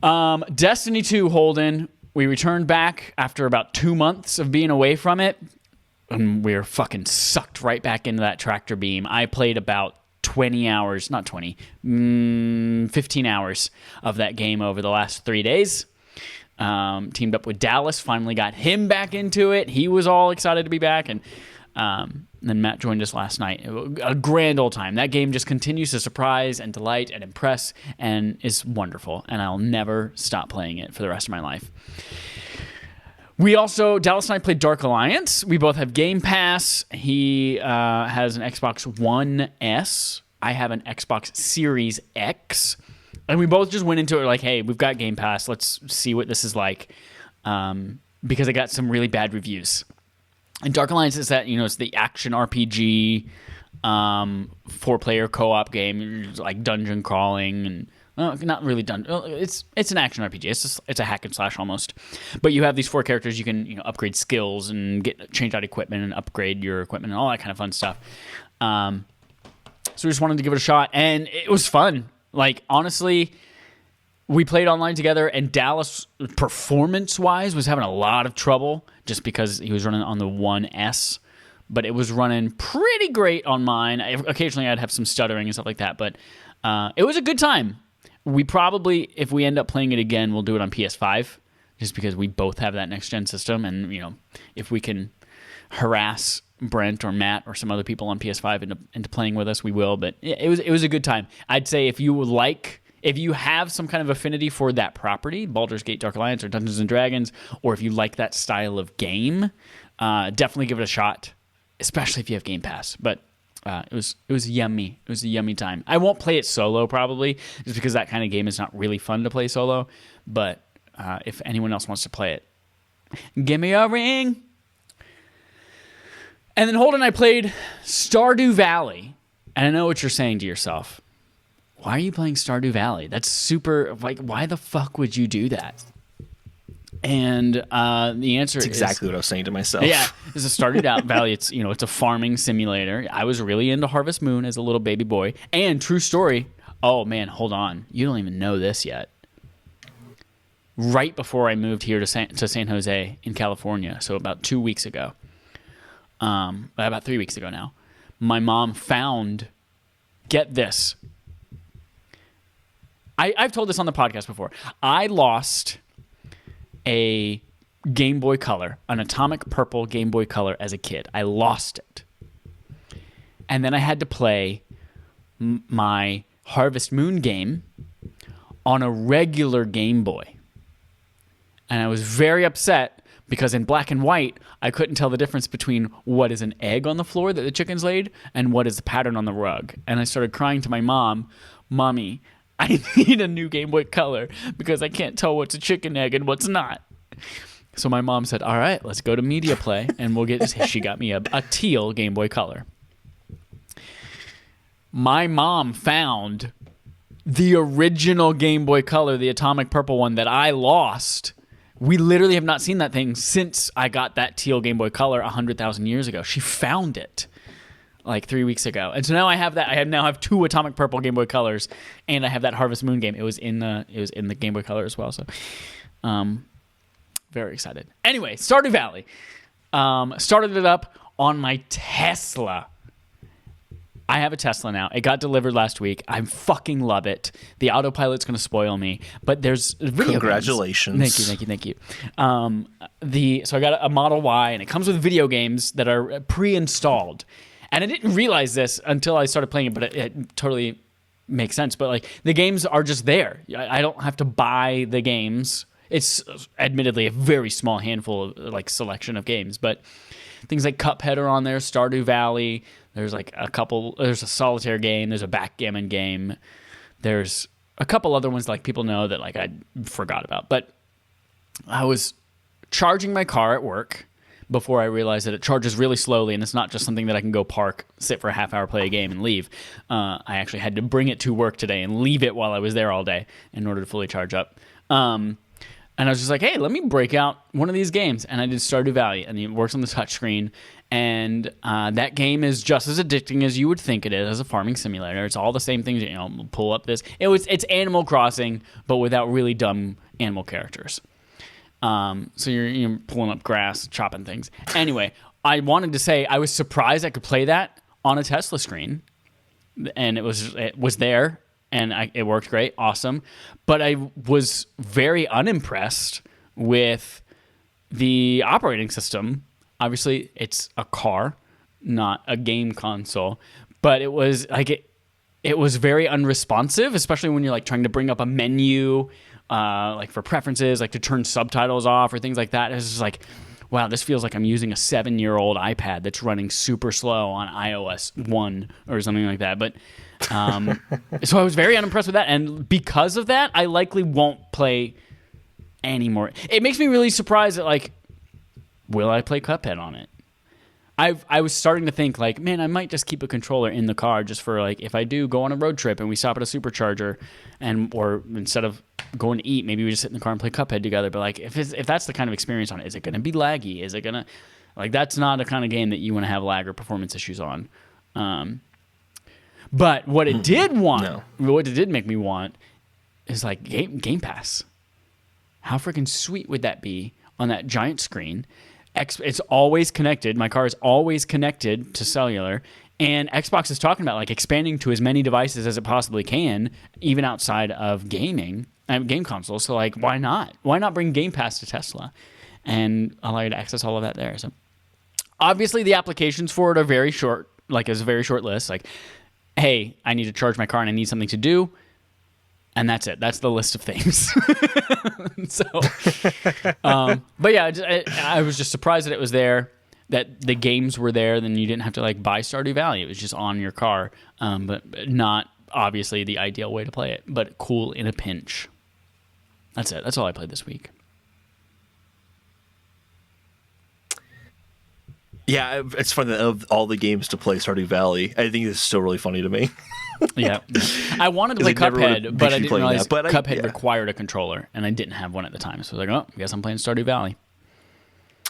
Destiny 2, Holden. We returned back after about 2 months of being away from it, and we're fucking sucked right back into that tractor beam. I played about 20 hours, not 20, 15 hours of that game over the last 3 days. Teamed up with Dallas, finally got him back into it. He was all excited to be back, and then Matt joined us last night. A grand old time. That game just continues to surprise and delight and impress and is wonderful, and I'll never stop playing it for the rest of my life. Dallas and I played Dark Alliance. We both have Game Pass. He has an Xbox One S. I have an Xbox Series X. And we both just went into it like, hey, we've got Game Pass. Let's see what this is like. Because I got some really bad reviews. And Dark Alliance is that, it's the action RPG, 4-player co-op game, like dungeon crawling and not really it's an action RPG. It's a hack and slash almost. But you have these 4 characters. You can upgrade skills and change out equipment and upgrade your equipment and all that kind of fun stuff. So we just wanted to give it a shot, and it was fun. Like, honestly, we played online together, and Dallas, performance-wise, was having a lot of trouble just because he was running on the One S. But it was running pretty great on mine. Occasionally, I'd have some stuttering and stuff like that, but it was a good time. We probably, if we end up playing it again, we'll do it on PS5, just because we both have that next-gen system, and, if we can harass Brent or Matt or some other people on PS5 into playing with us, we will. But it was a good time. I'd say if you have some kind of affinity for that property, Baldur's Gate, Dark Alliance, or Dungeons and Dragons, or if you like that style of game, definitely give it a shot, especially if you have Game Pass. But it was yummy. It was a yummy time. I won't play it solo probably, just because that kind of game is not really fun to play solo. But if anyone else wants to play it, give me a ring. And then Holden and I played Stardew Valley. And I know what you're saying to yourself. Why are you playing Stardew Valley? That's super, why the fuck would you do that? And the answer is exactly what I was saying to myself. Yeah, it's a Stardew Valley. It's it's a farming simulator. I was really into Harvest Moon as a little baby boy. And true story. Oh man, hold on. You don't even know this yet. Right before I moved here to San Jose in California, so about 2 weeks ago, about 3 weeks ago now, my mom found. Get this. I've told this on the podcast before. I lost a Game Boy Color, an atomic purple Game Boy Color as a kid. I lost it. And then I had to play my Harvest Moon game on a regular Game Boy. And I was very upset because in black and white, I couldn't tell the difference between what is an egg on the floor that the chickens laid and what is the pattern on the rug. And I started crying to my mom, Mommy, I need a new Game Boy Color because I can't tell what's a chicken egg and what's not. So my mom said, all right, let's go to Media Play and we'll get, she got me a teal Game Boy Color. My mom found the original Game Boy Color, the atomic purple one that I lost. We literally have not seen that thing since I got that teal Game Boy Color 100,000 years ago. She found it like 3 weeks ago. And so now I have that. I now have 2 atomic purple Game Boy Colors, and I have that Harvest Moon game. It was in the Game Boy Color as well. So very excited. Anyway, Stardew Valley. Started it up on my Tesla. I have a Tesla now. It got delivered last week. I fucking love it. The autopilot's going to spoil me, but there's video Congratulations. games. Thank you. So I got a Model Y, and it comes with video games that are pre-installed. And I didn't realize this until I started playing it, but it totally makes sense. But like the games are just there. I don't have to buy the games. It's admittedly a very small handful of like selection of games, but things like Cuphead are on there, Stardew Valley. There's like there's a solitaire game, there's a backgammon game. There's a couple other ones like people know that like I forgot about. But I was charging my car at work before I realized that it charges really slowly and it's not just something that I can go park, sit for a half hour, play a game, and leave. I actually had to bring it to work today and leave it while I was there all day in order to fully charge up. And I was just like, hey, let me break out one of these games. And I did Stardew Valley, and it works on the touchscreen. And that game is just as addicting as you would think it is as a farming simulator. It's all the same things, pull up this. It's Animal Crossing, but without really dumb animal characters. So you're pulling up grass, chopping things. Anyway, I wanted to say I was surprised I could play that on a Tesla screen. And it was there. And it worked great, awesome. But I was very unimpressed with the operating system. Obviously, it's a car, not a game console. But it was like it was very unresponsive, especially when you're like trying to bring up a menu, like for preferences, like to turn subtitles off or things like that. It's just like, wow, this feels like I'm using a 7-year-old iPad that's running super slow on iOS 1 or something like that. But so I was very unimpressed with that, and because of that, I likely won't play anymore. It makes me really surprised that like, will I play Cuphead on it? I was starting to think like, man, I might just keep a controller in the car just for like if I do go on a road trip and we stop at a supercharger, or instead of going to eat, maybe we just sit in the car and play Cuphead together. But like if that's the kind of experience on it, is it going to be laggy? Is it going to like that's not a kind of game that you want to have lag or performance issues on. But what it did what it did make me want is like Game Pass. How freaking sweet would that be on that giant screen? It's always connected. My car is always connected to cellular. And Xbox is talking about like expanding to as many devices as it possibly can, even outside of game consoles. So like, why not? Why not bring Game Pass to Tesla and allow you to access all of that there? So obviously the applications for it are very short. Like it's a very short list. Like, hey, I need to charge my car and I need something to do. And that's it. That's the list of things. So, but yeah, I was just surprised that it was there, that the games were there. Then you didn't have to like buy Stardew Valley. It was just on your car, but not obviously the ideal way to play it, but cool in a pinch. That's it. That's all I played this week. Yeah, it's funny that of all the games to play Stardew Valley, I think it's still really funny to me. Yeah. I wanted to play Cuphead, but I didn't realize Cuphead yeah. required a controller, and I didn't have one at the time. So I was like, I guess I'm playing Stardew Valley.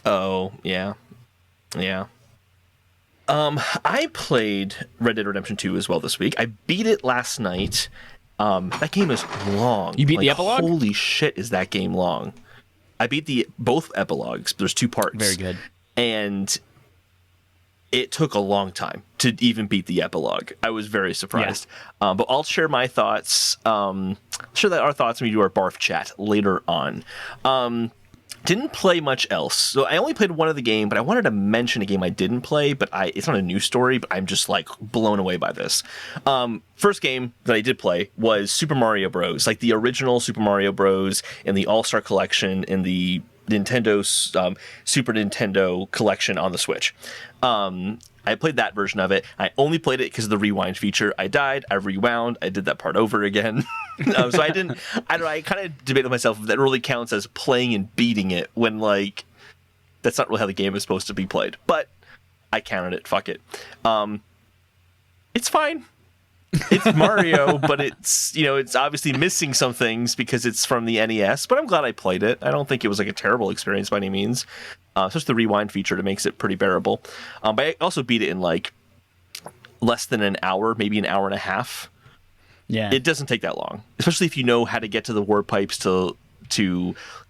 Oh, yeah. Yeah. I played Red Dead Redemption 2 as well this week. I beat it last night. That game is long. You beat the epilogue? Holy shit, is that game long. I beat both epilogues. There's 2 parts. Very good. And it took a long time to even beat the epilogue. I was very surprised. Yeah. But I'll share my thoughts. Share our thoughts when we do our barf chat later on. Didn't play much else. So I only played one of the game, but I wanted to mention a game I didn't play, but it's not a news story, but I'm just like blown away by this. First game that I did play was Super Mario Bros. Like the original Super Mario Bros. In the All-Star Collection in the Nintendo Super Nintendo Collection on the Switch. I played that version of it. I only played it because of the rewind feature. I died. I rewound. I did that part over again. So I didn't. I don't know. I kind of debated with myself if that really counts as playing and beating it when like that's not really how the game is supposed to be played. But I counted it. Fuck it. It's fine. It's Mario, but it's it's obviously missing some things because it's from the NES. But I'm glad I played it. I don't think it was like a terrible experience by any means. It's just the rewind feature that makes it pretty bearable. But I also beat it in like less than an hour, maybe an hour and a half. Yeah, it doesn't take that long, especially if you know how to get to the warp pipes to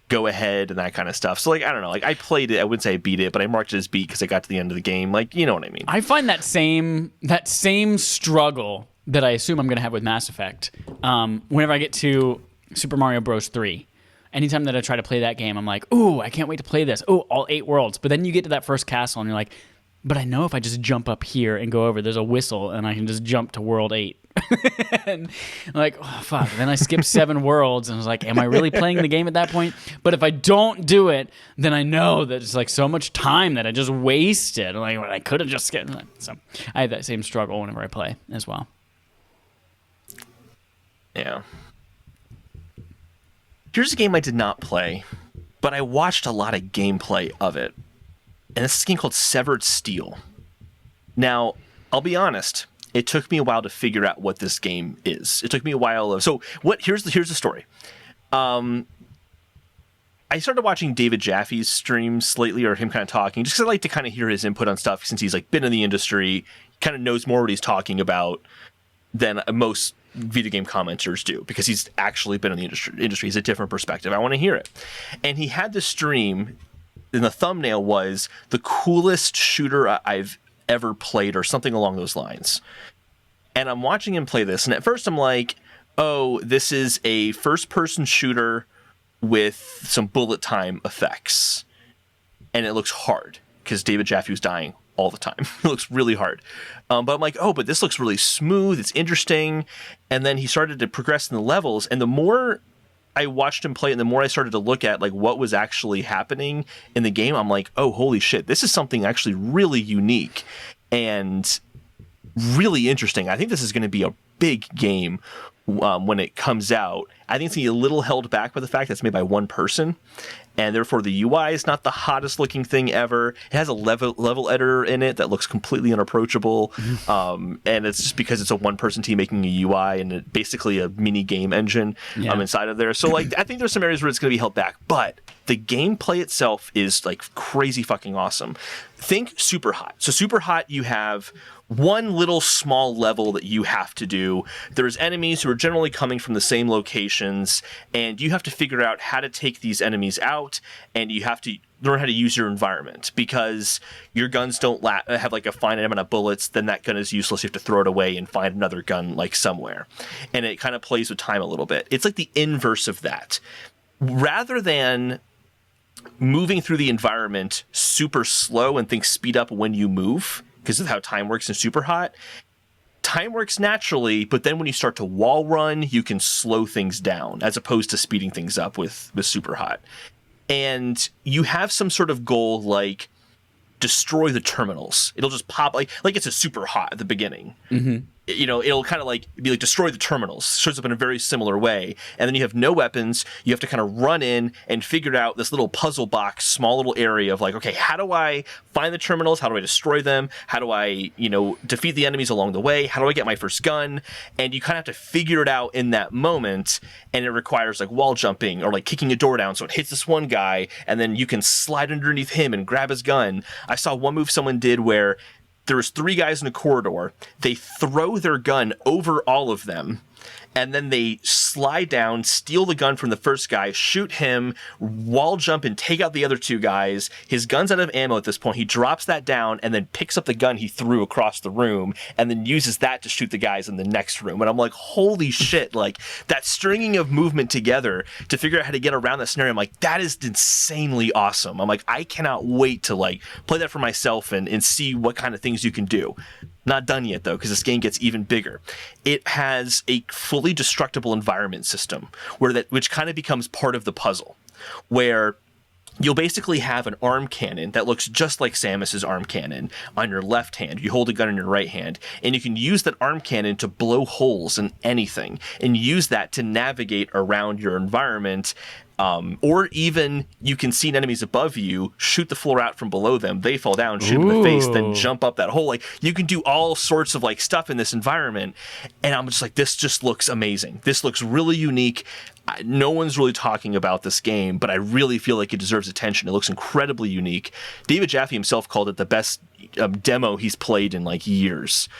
go ahead and that kind of stuff. So like I don't know, like I played it. I wouldn't say I beat it, but I marked it as beat because I got to the end of the game. Like you know what I mean. I find that same struggle that I assume I'm going to have with Mass Effect. Whenever I get to Super Mario Bros. 3. Anytime that I try to play that game, I'm like, ooh, I can't wait to play this. Oh, all 8 worlds. But then you get to that first castle and you're like, but I know if I just jump up here and go over, there's a whistle and I can just jump to world 8. And I'm like, oh, fuck. Then I skipped 7 worlds and I was like, am I really playing the game at that point? But if I don't do it, then I know that it's like so much time that I just wasted. Like, I could have just skipped. So I have that same struggle whenever I play as well. Yeah. Here's a game I did not play, but I watched a lot of gameplay of it. And this is a game called Severed Steel. Now, I'll be honest, it took me a while to figure out what this game is. It took me a while. So here's the story. I started watching David Jaffe's streams lately, or him kind of talking, just because I like to kind of hear his input on stuff since he's like been in the industry, kind of knows more what he's talking about than most video game commenters do, because he's actually been in the industry. He's a different perspective. I want to hear it. And he had this stream, and the thumbnail was the coolest shooter I've ever played, or something along those lines. And I'm watching him play this, and at first I'm like, oh, this is a first-person shooter with some bullet time effects. And it looks hard, because David Jaffe was dying all the time. It looks really hard. But I'm like, oh, but this looks really smooth. It's interesting. And then he started to progress in the levels. And the more I watched him play, and the more I started to look at like what was actually happening in the game, I'm like, oh, holy shit, this is something actually really unique and really interesting. I think this is going to be a big game when it comes out. I think it's going to be a little held back by the fact that it's made by one person, and therefore the UI is not the hottest looking thing ever. It has a level editor in it that looks completely unapproachable, and it's just because it's a one person team making a UI and basically a mini game engine inside of there. So like I think there's some areas where it's going to be held back, but the gameplay itself is like crazy fucking awesome. Think Super Hot. So Super Hot, you have one little small level that you have to do. There's enemies who are generally coming from the same locations, and you have to figure out how to take these enemies out, and you have to learn how to use your environment, because your guns don't have like a finite amount of bullets. Then that gun is useless. You have to throw it away and find another gun like somewhere. And it kind of plays with time a little bit. It's like the inverse of that. Rather than moving through the environment super slow and think speed up when you move, because of how time works in Super Hot, time works naturally, but then when you start to wall run, you can slow things down as opposed to speeding things up with Super Hot. And you have some sort of goal like destroy the terminals. It'll just pop like it's a Super Hot at the beginning. Mm-hmm. You know, it'll kind of like be like destroy the terminals. Shows up in a very similar way. And then you have no weapons. You have to kind of run in and figure out this little puzzle box, small little area of like, okay, how do I find the terminals? How do I destroy them? How do I, defeat the enemies along the way? How do I get my first gun? And you kind of have to figure it out in that moment. And it requires like wall jumping or like kicking a door down so it hits this one guy, and then you can slide underneath him and grab his gun. I saw one move someone did where there was 3 guys in a corridor. They throw their gun over all of them, and then they slide down, steal the gun from the first guy, shoot him, wall jump and take out the other two guys. His gun's out of ammo at this point. He drops that down and then picks up the gun he threw across the room and then uses that to shoot the guys in the next room. And I'm like, holy shit, like that stringing of movement together to figure out how to get around that scenario. I'm like, that is insanely awesome. I'm like, I cannot wait to like play that for myself and see what kind of things you can do. Not done yet, though, because this game gets even bigger. It has a fully destructible environment system which kind of becomes part of the puzzle, where you'll basically have an arm cannon that looks just like Samus's arm cannon on your left hand. You hold a gun in your right hand, and you can use that arm cannon to blow holes in anything and use that to navigate around your environment. Or even you can see enemies above you, shoot the floor out from below them, they fall down, shoot them in the face, then jump up that hole. Like you can do all sorts of like stuff in this environment, and I'm just like, this just looks amazing. This looks really unique. No one's really talking about this game, but I really feel like it deserves attention. It looks incredibly unique. David Jaffe himself called it the best demo he's played in like years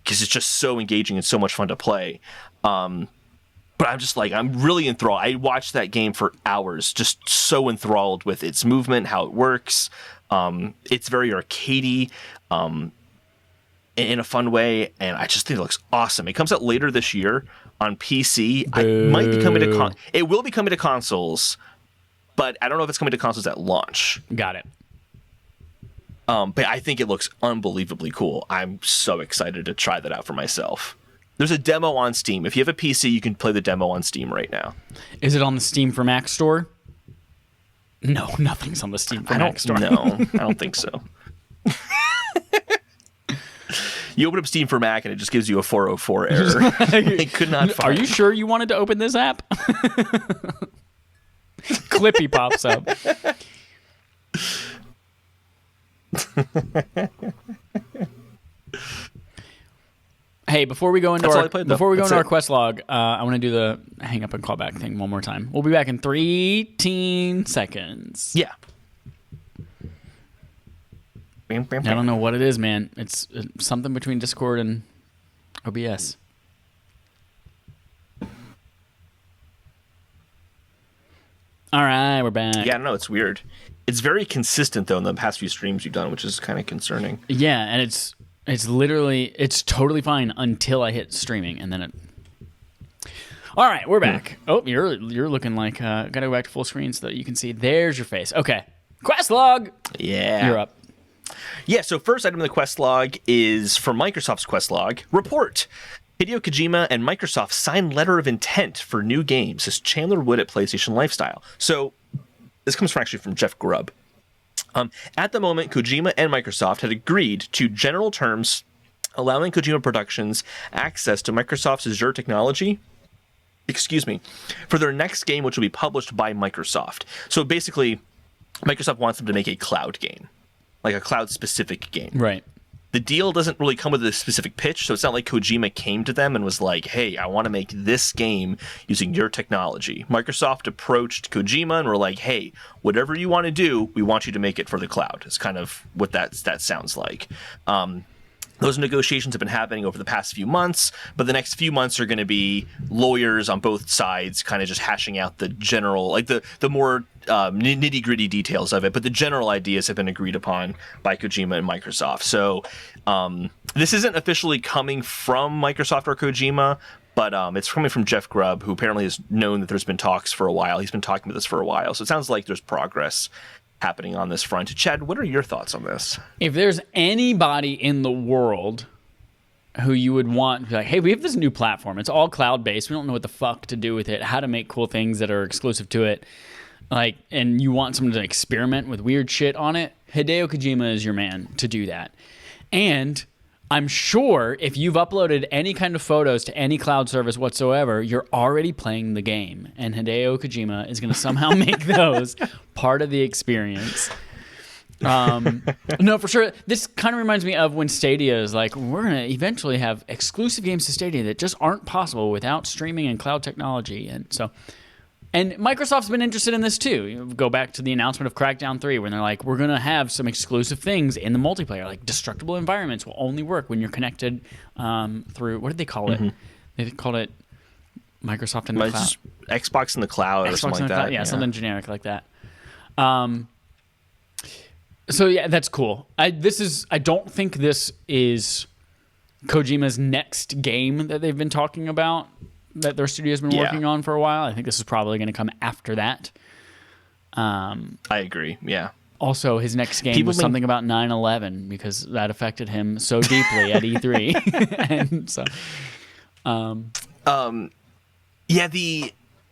because it's just so engaging and so much fun to play. But I'm just like, I'm really enthralled. I watched that game for hours, just so enthralled with its movement, how it works. It's very arcadey in a fun way, and I just think it looks awesome. It comes out later this year on PC. It will be coming to consoles, but I don't know if it's coming to consoles at launch. Got it. But I think it looks unbelievably cool. I'm so excited to try that out for myself. There's a demo on Steam. If you have a PC, you can play the demo on Steam right now. Is it on the Steam for Mac store? No, nothing's on the Steam for Mac store. No, I don't think so. You open up Steam for Mac and it just gives you a 404 error. It could not find. Are you sure you wanted to open this app? Clippy pops up. Hey, before we go into our quest log, I want to do the hang up and call back thing one more time. We'll be back in 13 seconds. Yeah. I don't know what it is, man. It's something between Discord and OBS. All right, we're back. Yeah, I don't know. It's weird. It's very consistent, though, in the past few streams you've done, which is kind of concerning. Yeah, and it's totally fine until I hit streaming, and then it... All right, we're back. Oh, you're looking like... gotta go back to full screen so that you can see. There's your face. Okay. Quest log! Yeah. You're up. Yeah, so first item in the quest log is from Microsoft's quest log. Report. Hideo Kojima and Microsoft signed letter of intent for new games, says Chandler Wood at PlayStation Lifestyle. So this comes from Jeff Grubb. At the moment, Kojima and Microsoft had agreed to general terms allowing Kojima Productions access to Microsoft's Azure technology, for their next game, which will be published by Microsoft. So basically, Microsoft wants them to make a cloud game, like a cloud-specific game. Right. The deal doesn't really come with a specific pitch, so it's not like Kojima came to them and was like, hey, I want to make this game using your technology. Microsoft approached Kojima and were like, hey, whatever you want to do, we want you to make it for the cloud. It's kind of what that sounds like. Those negotiations have been happening over the past few months, but the next few months are going to be lawyers on both sides kind of just hashing out the general, like the more nitty-gritty details of it, but the general ideas have been agreed upon by Kojima and Microsoft. So this isn't officially coming from Microsoft or Kojima, but it's coming from Jeff Grubb, who apparently has known that there's been talks for a while. He's been talking about this for a while, so it sounds like there's progress happening on this front. Chad, what are your thoughts on this? If there's anybody in the world who you would want to be like, hey, we have this new platform. It's all cloud-based. We don't know what the fuck to do with it, how to make cool things that are exclusive to it. Like, and you want someone to experiment with weird shit on it, Hideo Kojima is your man to do that. And I'm sure if you've uploaded any kind of photos to any cloud service whatsoever, you're already playing the game. And Hideo Kojima is going to somehow make those part of the experience. No, for sure. This kind of reminds me of when Stadia is like, we're going to eventually have exclusive games to Stadia that just aren't possible without streaming and cloud technology. And Microsoft's been interested in this too. You go back to the announcement of Crackdown 3 when they're like, we're going to have some exclusive things in the multiplayer, like destructible environments will only work when you're connected through, what did they call it? They called it Microsoft in the cloud. Just Xbox in the cloud or something like that. Yeah, something generic like that. So yeah, that's cool. I don't think this is Kojima's next game that they've been talking about, that their studio's been working on for a while. I think this is probably going to come after that. I agree. Yeah. Also, his next game was something about 9/11 because that affected him so deeply at E3. And so,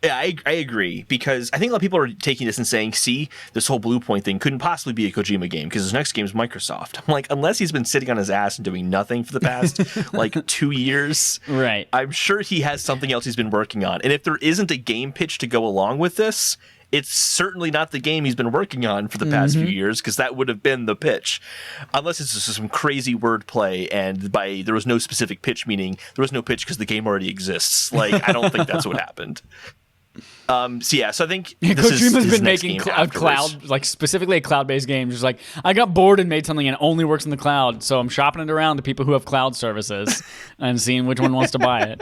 I agree, because I think a lot of people are taking this and saying, see, this whole Blue Point thing couldn't possibly be a Kojima game because his next game is Microsoft. I'm like, unless he's been sitting on his ass and doing nothing for the past like 2 years, right? I'm sure he has something else he's been working on. And if there isn't a game pitch to go along with this, it's certainly not the game he's been working on for the past few years, because that would have been the pitch. Unless it's just some crazy wordplay, and there was no specific pitch, meaning there was no pitch because the game already exists. Like, I don't think that's what happened. So I think Kojima's been making a cloud, like specifically a cloud-based game. Just like, I got bored and made something and it only works in the cloud, so I'm shopping it around to people who have cloud services and seeing which one wants to buy it.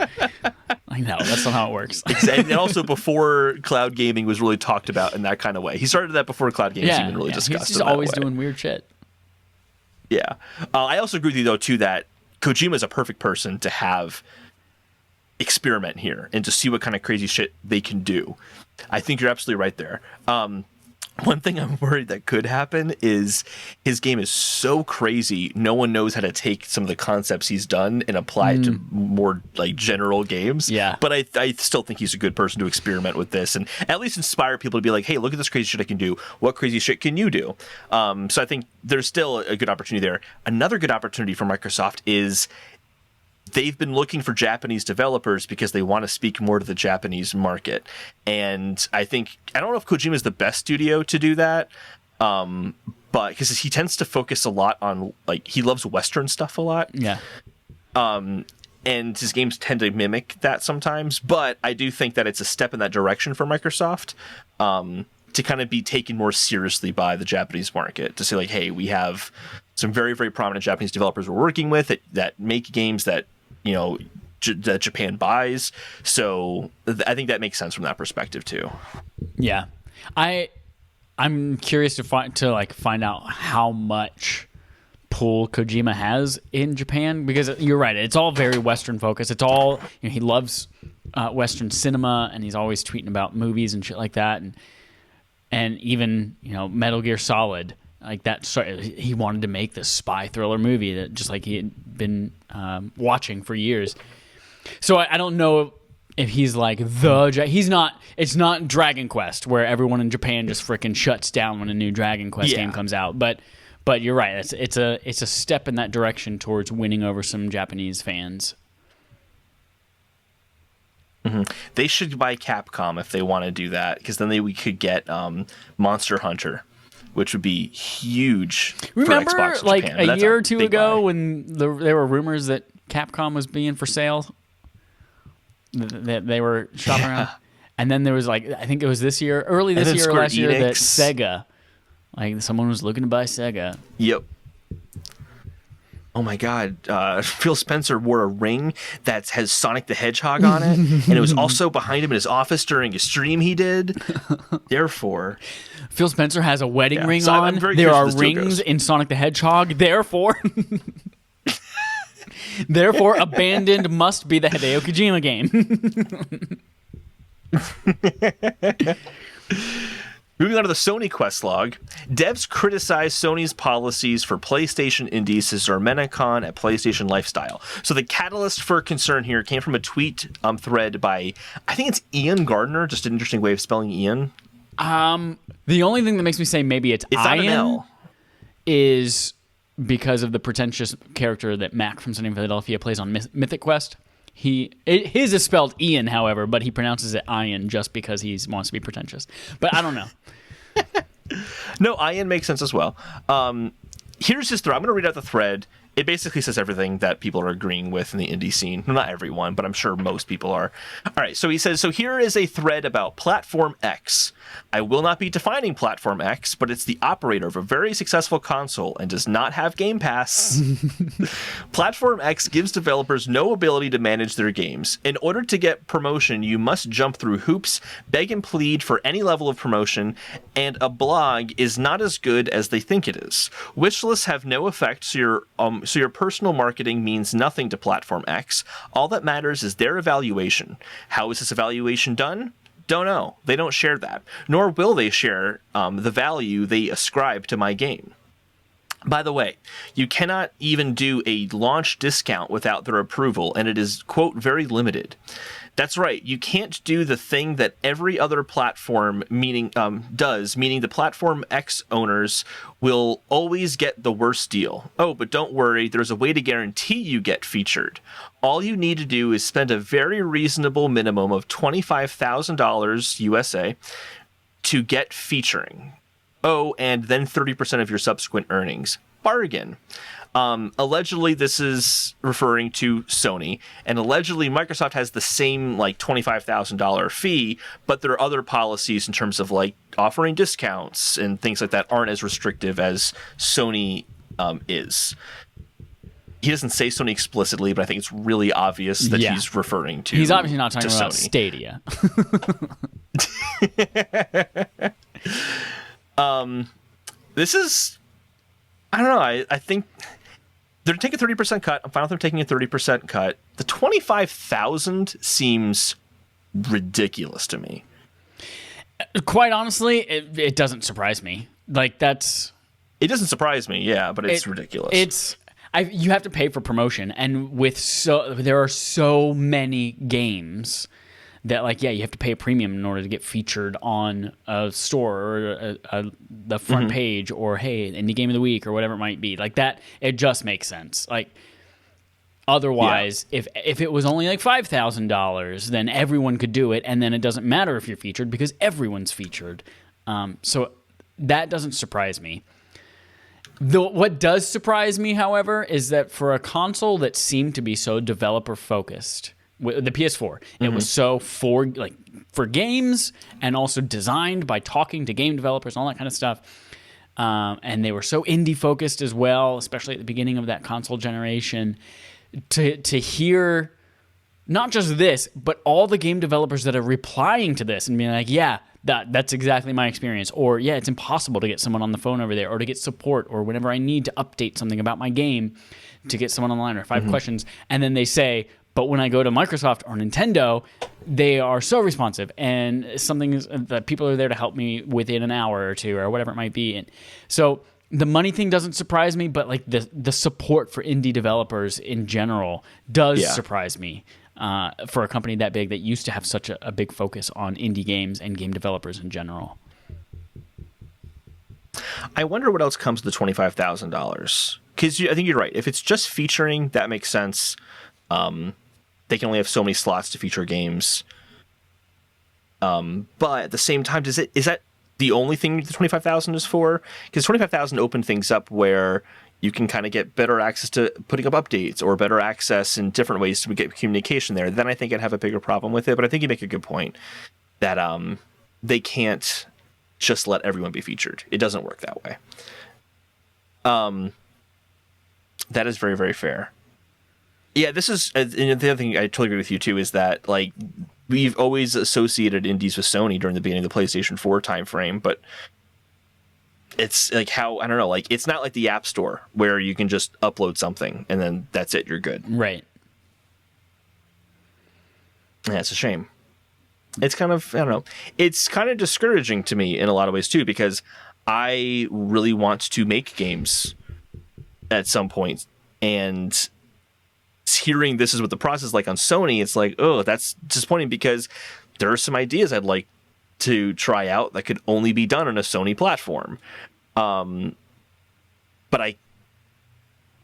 I know, that's not how it works. And also before cloud gaming was really talked about in that kind of way. He started that before cloud gaming was even really discussed. He's just always doing weird shit. Yeah. I also agree with you, though, too, that Kojima is a perfect person to have experiment here and to see what kind of crazy shit they can do. I think you're absolutely right there. One thing I'm worried that could happen is his game is so crazy, no one knows how to take some of the concepts he's done and apply it to more like general games. Yeah. But I still think he's a good person to experiment with this and at least inspire people to be like, hey, look at this crazy shit I can do. What crazy shit can you do? So I think there's still a good opportunity there. Another good opportunity for Microsoft is they've been looking for Japanese developers because they want to speak more to the Japanese market. And I don't know if Kojima is the best studio to do that, but because he tends to focus a lot on, like, he loves Western stuff a lot. Yeah. And his games tend to mimic that sometimes. But I do think that it's a step in that direction for Microsoft to kind of be taken more seriously by the Japanese market, to say, like, hey, we have some very, very prominent Japanese developers we're working with that make games that, you know, that Japan buys. So I think that makes sense from that perspective too. Yeah, I'm curious to find out how much pull Kojima has in Japan, because you're right, it's all very Western focused. It's all, you know, he loves Western cinema, and he's always tweeting about movies and shit like that, and even, you know, Metal Gear Solid. Like that, he wanted to make this spy thriller movie that just like he had been watching for years. So I don't know if he's like he's not. It's not Dragon Quest where everyone in Japan just freaking shuts down when a new Dragon Quest game comes out. But you're right. It's a step in that direction towards winning over some Japanese fans. Mm-hmm. They should buy Capcom if they want to do that, because then we could get Monster Hunter, which would be huge. Remember, for Xbox like Japan, a year or two ago, when there were rumors that Capcom was being for sale, that they were shopping around, and then there was, like, I think it was early this year or last year, that Sega, like, someone was looking to buy Sega. Yep. Oh my God! Phil Spencer wore a ring that has Sonic the Hedgehog on it, and it was also behind him in his office during a stream he did. Therefore, Phil Spencer has a wedding ring on. There are rings in Sonic the Hedgehog. Therefore, Abandoned must be the Hideo Kojima game. Moving on to the Sony quest log, devs criticize Sony's policies for PlayStation indies, says Zarmenakon at PlayStation Lifestyle. So the catalyst for concern here came from a tweet thread by, I think it's Ian Gardner, just an interesting way of spelling Ian. The only thing that makes me say maybe it's Ian is because of the pretentious character that Mac from Sunny Philadelphia plays on Mythic Quest. His is spelled Ian, however, but he pronounces it Ian just because he wants to be pretentious. But I don't know. No, Ian makes sense as well. Here's his thread. I'm going to read out the thread. It basically says everything that people are agreeing with in the indie scene. Well, not everyone, but I'm sure most people are. All right, so he says, so here is a thread about Platform X. I will not be defining Platform X, but it's the operator of a very successful console and does not have Game Pass. Platform X gives developers no ability to manage their games. In order to get promotion, you must jump through hoops, beg and plead for any level of promotion, and a blog is not as good as they think it is. Wish lists have no effect, so your personal marketing means nothing to Platform X. All that matters is their evaluation. How is this evaluation done? Don't know. They don't share that. Nor will they share the value they ascribe to my game. By the way, you cannot even do a launch discount without their approval, and it is, quote, very limited. That's right. You can't do the thing that every other platform does, meaning the Platform X owners will always get the worst deal. Oh, but don't worry, there's a way to guarantee you get featured. All you need to do is spend a very reasonable minimum of $25,000 USA to get featuring. Oh, and then 30% of your subsequent earnings. Bargain. Allegedly, this is referring to Sony, and allegedly Microsoft has the same like $25,000 fee, but there are other policies in terms of like offering discounts and things like that aren't as restrictive as Sony is. He doesn't say Sony explicitly, but I think it's really obvious that he's referring to. He's obviously not talking about Sony. Stadia. This is, I don't know. I think they're taking a 30% cut. I'm fine with them taking a 30% cut. The 25,000 seems ridiculous to me. Quite honestly, it doesn't surprise me. Like that's. It doesn't surprise me, yeah, but it's ridiculous. You have to pay for promotion, and there are so many games that like you have to pay a premium in order to get featured on a store or the front page or hey, indie game of the week or whatever it might be. Like that, it just makes sense. Like otherwise, if it was only like $5,000, then everyone could do it, and then it doesn't matter if you're featured because everyone's featured. So that doesn't surprise me. What does surprise me, however, is that for a console that seemed to be so developer focused, the PS4, it was so for games and also designed by talking to game developers and all that kind of stuff. And they were so indie focused as well, especially at the beginning of that console generation. To hear not just this, but all the game developers that are replying to this and being like, yeah, that's exactly my experience. Or, yeah, it's impossible to get someone on the phone over there or to get support or whenever I need to update something about my game to get someone online or if I have questions. And then they say, but when I go to Microsoft or Nintendo, they are so responsive and that people are there to help me within an hour or two or whatever it might be. And so the money thing doesn't surprise me, but like the support for indie developers in general does surprise me. For a company that big that used to have such a big focus on indie games and game developers in general. I wonder what else comes with the $25,000. Because I think you're right. If it's just featuring, that makes sense. They can only have so many slots to feature games. But at the same time, is that the only thing the 25,000 is for? Because 25,000 opened things up where you can kind of get better access to putting up updates or better access in different ways to get communication there. Then I think I'd have a bigger problem with it. But I think you make a good point that they can't just let everyone be featured. It doesn't work that way. That is very, very fair. Yeah, this is and the other thing I totally agree with you too is that like we've always associated indies with Sony during the beginning of the PlayStation 4 timeframe, but it's like how I don't know, like it's not like the App Store where you can just upload something and then that's it, you're good. Right. Yeah, it's a shame. It's kind of I don't know. It's kind of discouraging to me in a lot of ways too because I really want to make games at some point and hearing this is what the process is like on Sony, it's like, oh, that's disappointing because there are some ideas I'd like to try out that could only be done on a Sony platform. But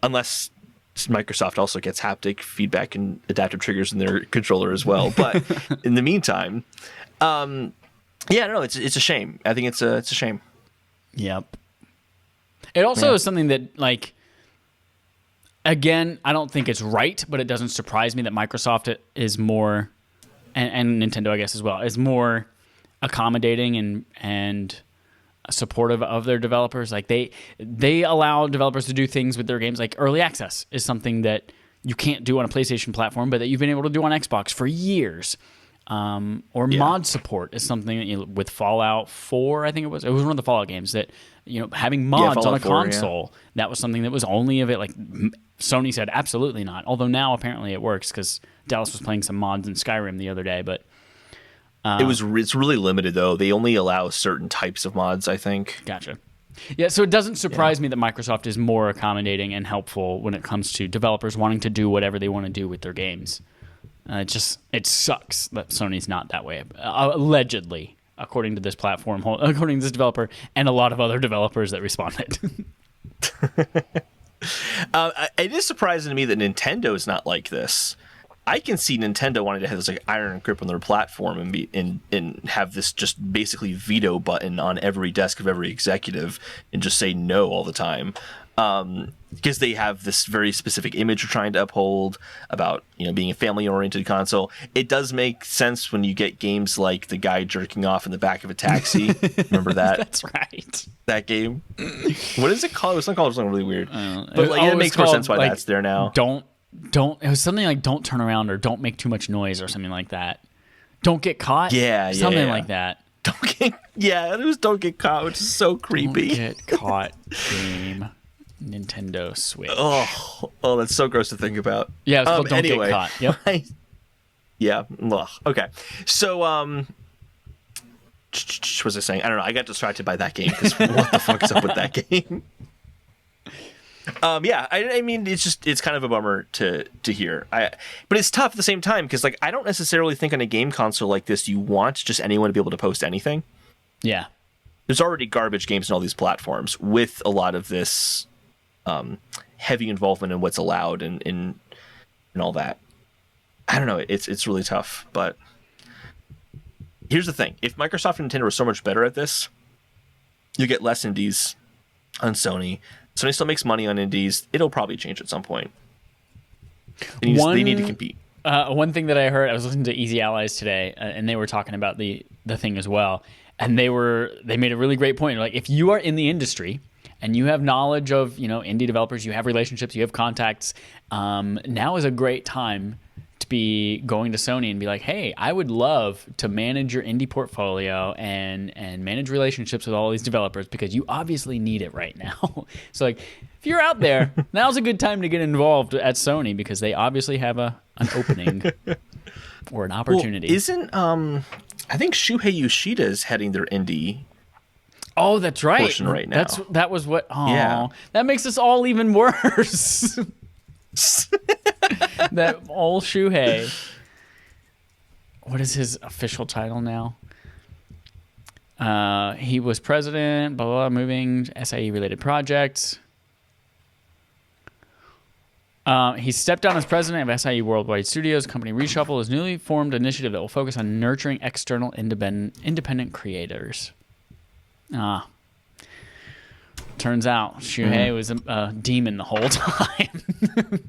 unless Microsoft also gets haptic feedback and adaptive triggers in their controller as well. But in the meantime, it's a shame. I think it's a shame. Yep. It also is something that like again, I don't think it's right, but it doesn't surprise me that Microsoft is more, and Nintendo, I guess, as well, is more accommodating and supportive of their developers. Like they allow developers to do things with their games. Like early access is something that you can't do on a PlayStation platform, but that you've been able to do on Xbox for years. Mod support is something that with Fallout 4, I think it was one of the Fallout games that, having mods on a console, that was something that was only of it. Like Sony said, absolutely not. Although now apparently it works because Dallas was playing some mods in Skyrim the other day, but it's really limited though. They only allow certain types of mods, I think. Gotcha. Yeah, so it doesn't surprise me that Microsoft is more accommodating and helpful when it comes to developers wanting to do whatever they want to do with their games. It sucks that Sony's not that way. Allegedly, according to this platform, according to this developer, and a lot of other developers that responded. It is surprising to me that Nintendo is not like this. I can see Nintendo wanting to have this like iron grip on their platform and have this just basically veto button on every desk of every executive and just say no all the time. Because they have this very specific image they're trying to uphold about being a family-oriented console. It does make sense when you get games like the guy jerking off in the back of a taxi. Remember that? That's right. That game. What is it called? It's not called something really weird. But it makes more sense why that's there now. It was something like don't turn around or don't make too much noise or something like that. Don't get caught. Something like that. It was don't get caught, which is so creepy. Don't get caught game. Nintendo Switch. Oh, that's so gross to think about. Yeah, it's called Don't Get Caught. Yep. Yeah. Ugh. Okay. So, what was I saying? I don't know. I got distracted by that game because what the fuck is up with that game? I mean, it's kind of a bummer to hear. But it's tough at the same time because I don't necessarily think on a game console like this you want just anyone to be able to post anything. Yeah. There's already garbage games on all these platforms with a lot of this heavy involvement in what's allowed and all that. I don't know. It's really tough. But here's the thing: if Microsoft and Nintendo are so much better at this, you get less indies on Sony. Sony still makes money on indies. It'll probably change at some point. They need to compete. One thing that I heard, I was listening to Easy Allies today, and they were talking about the thing as well. And they made a really great point. Like, if you are in the industry and you have knowledge of indie developers, you have relationships, you have contacts, now is a great time to be going to Sony and be like, hey, I would love to manage your indie portfolio and manage relationships with all these developers because you obviously need it right now. So if you're out there, now's a good time to get involved at Sony because they obviously have an opening or an opportunity. Well, isn't I think Shuhei Yoshida is heading their indie. Oh, that's right. Portion right now. That was what. Oh, yeah. That makes us all even worse. That old Shuhei. What is his official title now? He was president. Blah blah. Moving SIE related projects. He stepped down as president of SIE Worldwide Studios. Company reshuffle is newly formed initiative that will focus on nurturing external independent creators. Turns out Shuhei was a demon the whole time.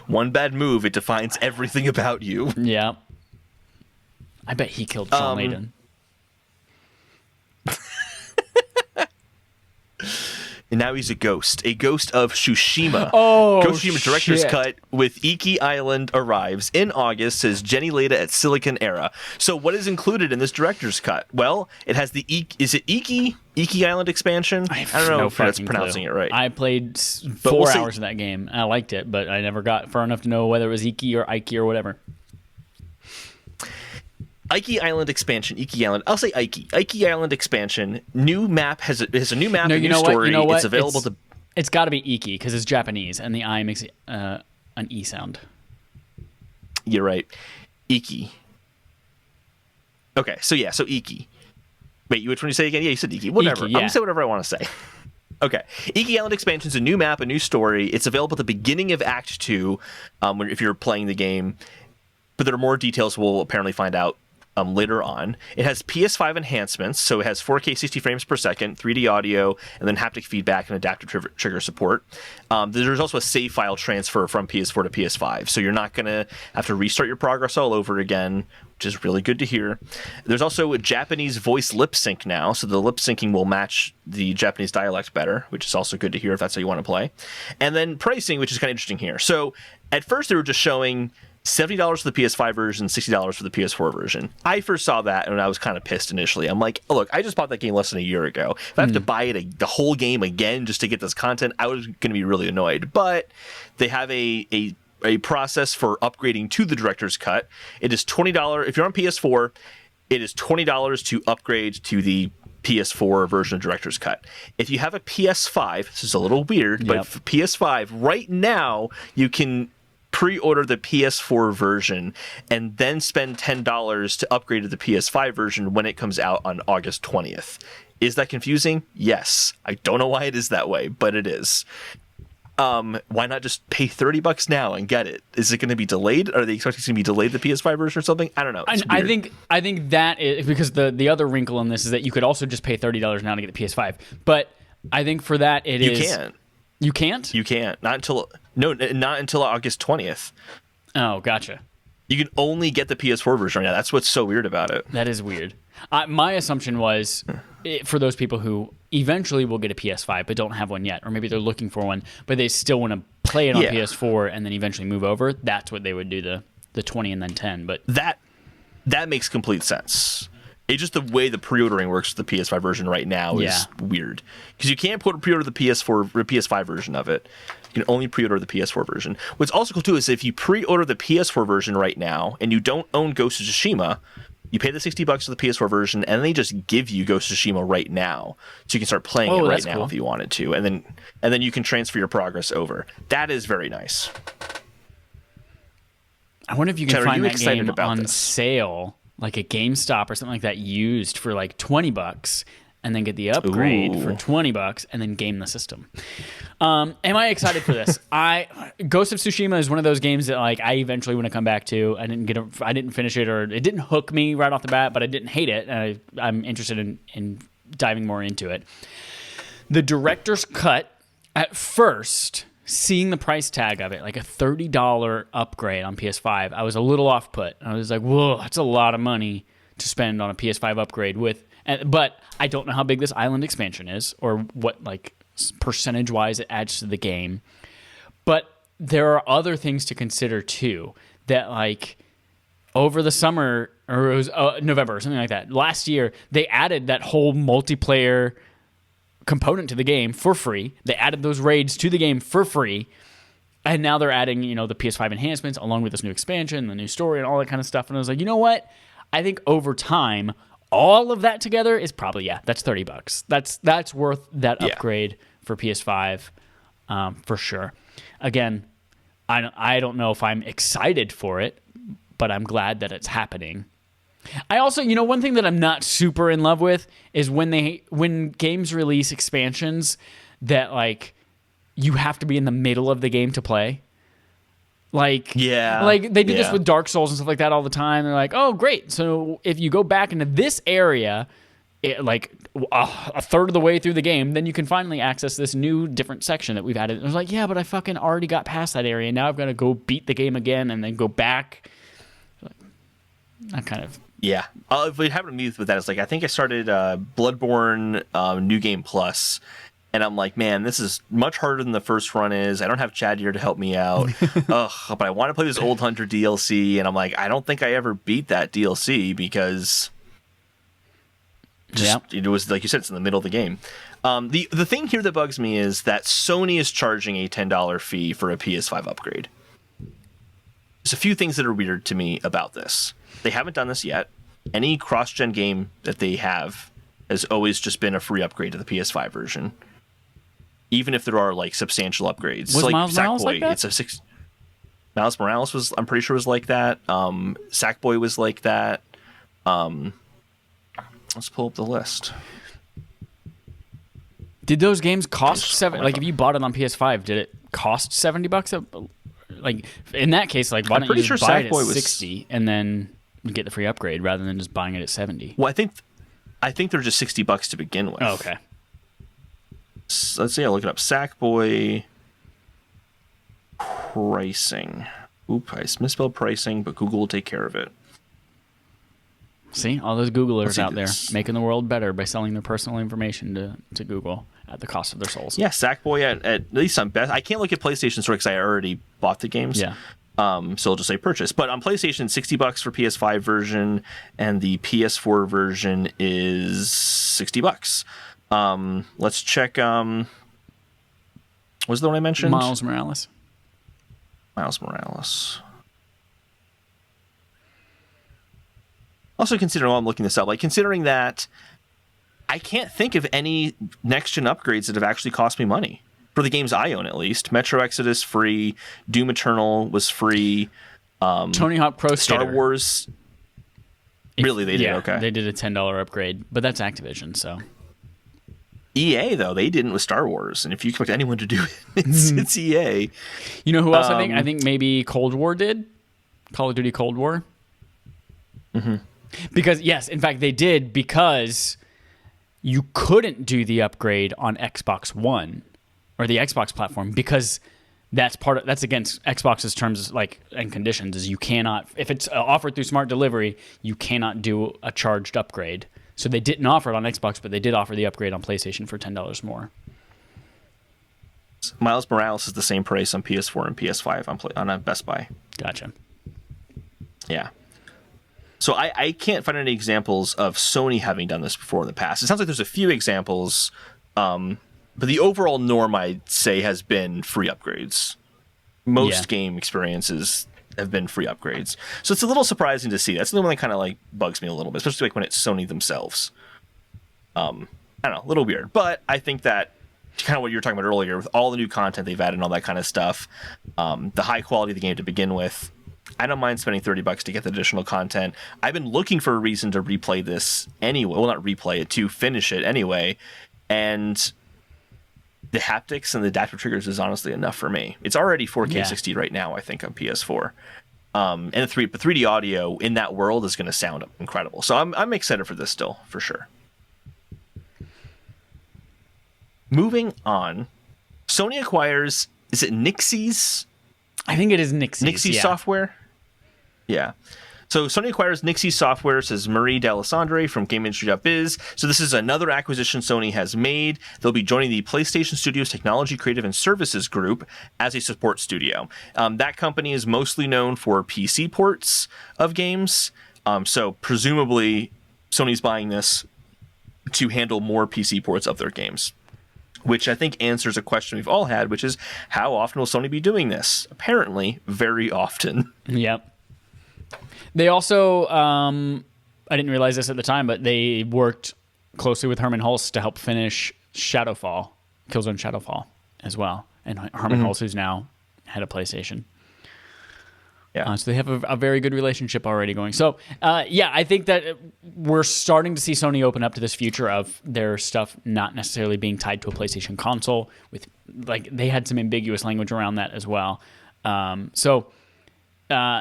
One bad move, it defines everything about you. Yeah. I bet he killed John Layden. And now he's a ghost of Tsushima. Oh, Kojima Director's Cut with Iki Island arrives in August, says Jenny Leda at Silicon Era. So what is included in this Director's Cut? Well, it has the is it Iki Island expansion? I don't know if that's pronouncing it right. I played 4 hours of that game. I liked it, but I never got far enough to know whether it was Iki or Ike or whatever. Ike Island expansion, Ike Island. I'll say Ike. Ike Island expansion. New map has a new map, a new story. You know what? It's available to. It's got to be Iki because it's Japanese and the I makes an E sound. You're right. Iki. Okay, so Iki. Wait, which one did you say again? Yeah, you said Iki. Whatever. Iki, yeah. I'm gonna say whatever I want to say. Okay. Iki Island expansion is a new map, a new story. It's available at the beginning of Act 2, if you're playing the game. But there are more details we'll apparently find out later on. It has PS5 enhancements, so it has 4K 60 frames per second, 3D audio, and then haptic feedback and adaptive trigger support. There's also a save file transfer from PS4 to PS5, so you're not going to have to restart your progress all over again, which is really good to hear. There's also a Japanese voice lip sync now, so the lip syncing will match the Japanese dialect better, which is also good to hear if that's how you want to play. And then pricing, which is kind of interesting here. So at first they were just showing $70 for the PS5 version, $60 for the PS4 version. I first saw that and I was kind of pissed initially. I'm like, look, I just bought that game less than a year ago. If I have to buy the whole game again just to get this content, I was going to be really annoyed. But they have a process for upgrading to the director's cut. It is $20. If you're on PS4, it is $20 to upgrade to the PS4 version of director's cut. If you have a PS5, this is a little weird, but for PS5 right now, you can pre-order the PS4 version and then spend $10 to upgrade to the PS5 version when it comes out on August 20th. Is that confusing? Yes. I don't know why it is that way, but it is. Why not just pay $30 now and get it? Is it going to be delayed? Are they expecting it to be delayed, the PS5 version or something? I don't know. I think that is because the other wrinkle in this is that you could also just pay $30 now to get the PS5. But I think for that you can't. You can't? You can't. Not until August 20th. Oh, gotcha. You can only get the PS4 version right now. That's what's so weird about it. That is weird. My assumption was for those people who eventually will get a PS5 but don't have one yet, or maybe they're looking for one, but they still want to play it on PS4 and then eventually move over, that's what they would do, the 20 and then 10. But that makes complete sense. It's just the way the pre-ordering works with the PS5 version right now is weird. Because you can't pre-order the PS4 or PS5 version of it. You can only pre-order the PS4 version. What's also cool, too, is if you pre-order the PS4 version right now and you don't own Ghost of Tsushima, you pay the $60 for the PS4 version, and they just give you Ghost of Tsushima right now. So you can start playing it right now if you wanted to. And then you can transfer your progress over. That is very nice. I wonder if you can find that game on sale, like a GameStop or something like that, used for like $20, and then get the upgrade for $20, and then game the system. Am I excited for this? Ghost of Tsushima is one of those games that like I eventually want to come back to. I didn't finish it, or it didn't hook me right off the bat, but I didn't hate it, and I'm interested in diving more into it. The director's cut, at first, seeing the price tag of it, like a $30 upgrade on PS5, I was a little off put. I was like, whoa, that's a lot of money to spend on a PS5 upgrade but I don't know how big this island expansion is or what like percentage-wise it adds to the game. But there are other things to consider too, that like over the summer, or it was November or something like that, last year, they added that whole multiplayer component to the game for free. They added those raids to the game for free, and now they're adding, the PS5 enhancements along with this new expansion, the new story, and all that kind of stuff. And I was like, you know what? I think over time, all of that together is probably that's $30. That's worth that upgrade for PS5 for sure. Again, I don't know if I'm excited for it, but I'm glad that it's happening. I also, one thing that I'm not super in love with is when games release expansions that like you have to be in the middle of the game to play. Like they do this with Dark Souls and stuff like that all the time. They're like, oh great, so if you go back into this area, like a third of the way through the game, then you can finally access this new different section that we've added. And I was like, yeah, but I fucking already got past that area. Now I've got to go beat the game again and then go back. That kind of. Yeah. What happened to me with that is like I think I started Bloodborne New Game Plus, and I'm like, man, this is much harder than the first run is. I don't have Chad here to help me out. But I want to play this Old Hunter DLC, and I'm like, I don't think I ever beat that DLC because it was like you said, it's in the middle of the game. The thing here that bugs me is that Sony is charging a $10 fee for a PS5 upgrade. There's a few things that are weird to me about this. They haven't done this yet. Any cross-gen game that they have has always just been a free upgrade to the PS5 version, even if there are like substantial upgrades. Was like Miles Morales like that? Miles Morales was, I'm pretty sure, was like that. Sackboy was like that. Let's pull up the list. Did those games cost like if you bought it on PS5, did it cost $70? Like in that case, like why don't you just buy it at $60 and then get the free upgrade rather than just buying it at 70. Well, I think they're just $60 to begin with. Oh, okay. So let's see. I'll look it up. Sackboy pricing. Oop, I misspelled pricing, but Google will take care of it. See, all those Googlers out there this. making the world better by selling their personal information to Google at the cost of their souls. Yeah, Sackboy at least on best. I can't look at PlayStation Store because I already bought the games. Yeah. So I'll just say purchase. But on PlayStation, $60 for PS5 version, and the PS4 version is $60. Let's check. What was the one I mentioned? Miles Morales. Also, considering while I'm looking this up, like considering that I can't think of any next gen upgrades that have actually cost me money for the games I own. At least Metro Exodus free, Doom Eternal was free. Tony Hawk Pro Star Skater. Wars. Really, they did okay. They did a $10 upgrade, but that's Activision, so. EA though they didn't with Star Wars, and if you expect anyone to do it, it's EA. You know who else I think? I think maybe Cold War did. Call of Duty Cold War. Mm-hmm. Because yes, in fact they did, because you couldn't do the upgrade on Xbox One or the Xbox platform because that's against Xbox's terms and conditions. Is you cannot, if it's offered through smart delivery, you cannot do a charged upgrade. So they didn't offer it on Xbox, but they did offer the upgrade on PlayStation for $10 more. Miles Morales is the same price on PS4 and PS5 on Best Buy. Gotcha. Yeah. So I can't find any examples of Sony having done this before in the past. It sounds like there's a few examples, but the overall norm, I'd say, has been free upgrades. Most game experiences have been free upgrades. So it's a little surprising to see. That's the one that kind of bugs me a little bit, especially when it's Sony themselves. I don't know, a little weird. But I think that kind of what you were talking about earlier, with all the new content they've added and all that kind of stuff, the high quality of the game to begin with, I don't mind spending $30 to get the additional content. I've been looking for a reason to replay this anyway. Well, not replay it, to finish it anyway. And the haptics and the adaptive triggers is honestly enough for me. It's already 4K 60 right now, I think, on PS4. And the 3D audio in that world is going to sound incredible. So I'm excited for this still, for sure. Moving on, Sony acquires, is it Nixie's? I think it is Nixie's software. Yeah. So Sony acquires Nixie Software, says Marie D'Alessandre from GameIndustry.biz. So this is another acquisition Sony has made. They'll be joining the PlayStation Studios Technology, Creative, and Services Group as a support studio. That company is mostly known for PC ports of games. So presumably Sony's buying this to handle more PC ports of their games, which I think answers a question we've all had, which is, how often will Sony be doing this? Apparently, very often. Yep. They also, I didn't realize this at the time, but they worked closely with Herman Hulse to help finish Killzone Shadowfall as well. And Herman Hulse, who's now head of PlayStation. Yeah. So they have a very good relationship already going. So, I think that we're starting to see Sony open up to this future of their stuff not necessarily being tied to a PlayStation console. They had some ambiguous language around that as well.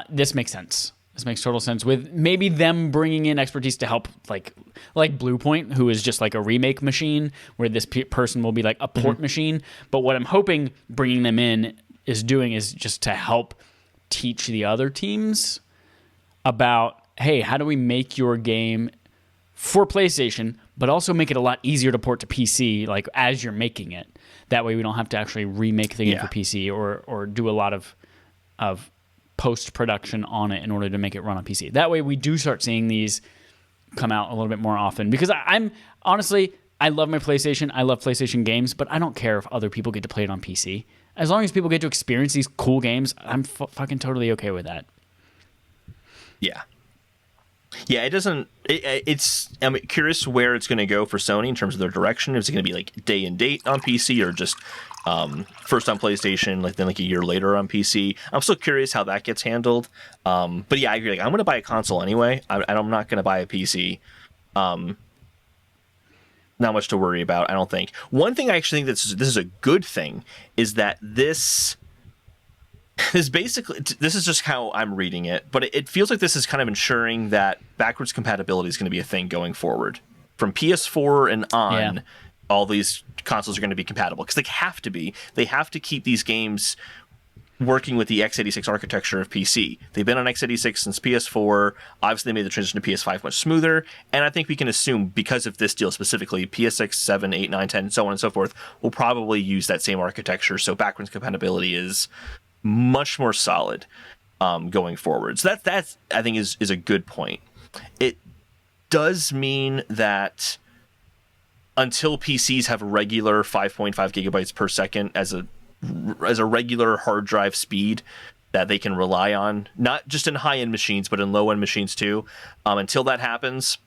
This makes sense. This makes total sense, with maybe them bringing in expertise to help, like Bluepoint, who is just like a remake machine, where this person will be like a port machine. But what I'm hoping bringing them in is just to help teach the other teams about, hey, how do we make your game for PlayStation, but also make it a lot easier to port to PC, as you're making it. That way we don't have to actually remake the game for PC or do a lot of post-production on it in order to make it run on PC. That way we do start seeing these come out a little bit more often, because I'm honestly, I love my PlayStation. I love PlayStation games, but I don't care if other people get to play it on PC. As long as people get to experience these cool games, I'm fucking totally okay with that. Yeah. Yeah, it doesn't. I'm curious where it's going to go for Sony in terms of their direction. Is it going to be day and date on PC, or just first on PlayStation, then a year later on PC? I'm still curious how that gets handled. But yeah, I agree. I'm going to buy a console anyway. I'm not going to buy a PC. Not much to worry about, I don't think. One thing I actually think this is a good thing is that this is basically, this is just how I'm reading it, but it feels like this is kind of ensuring that backwards compatibility is going to be a thing going forward. From PS4 and on, all these consoles are going to be compatible because they have to be. They have to keep these games working with the x86 architecture of PC. They've been on x86 since PS4. Obviously, they made the transition to PS5 much smoother. And I think we can assume, because of this deal specifically, PS6, 7, 8, 9, 10, so on and so forth, will probably use that same architecture. So backwards compatibility is much more solid going forward. So that's I think is a good point. It does mean that until PCs have regular 5.5 gigabytes per second as a regular hard drive speed that they can rely on, not just in high-end machines, but in low-end machines too. Until that happens,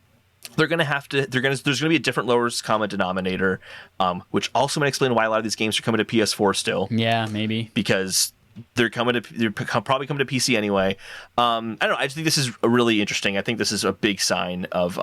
there's going to be a different lowest common denominator, which also might explain why a lot of these games are coming to PS4 still. Yeah, maybe. Because they're probably coming to PC anyway. I don't know. I just think this is really interesting. I think this is a big sign of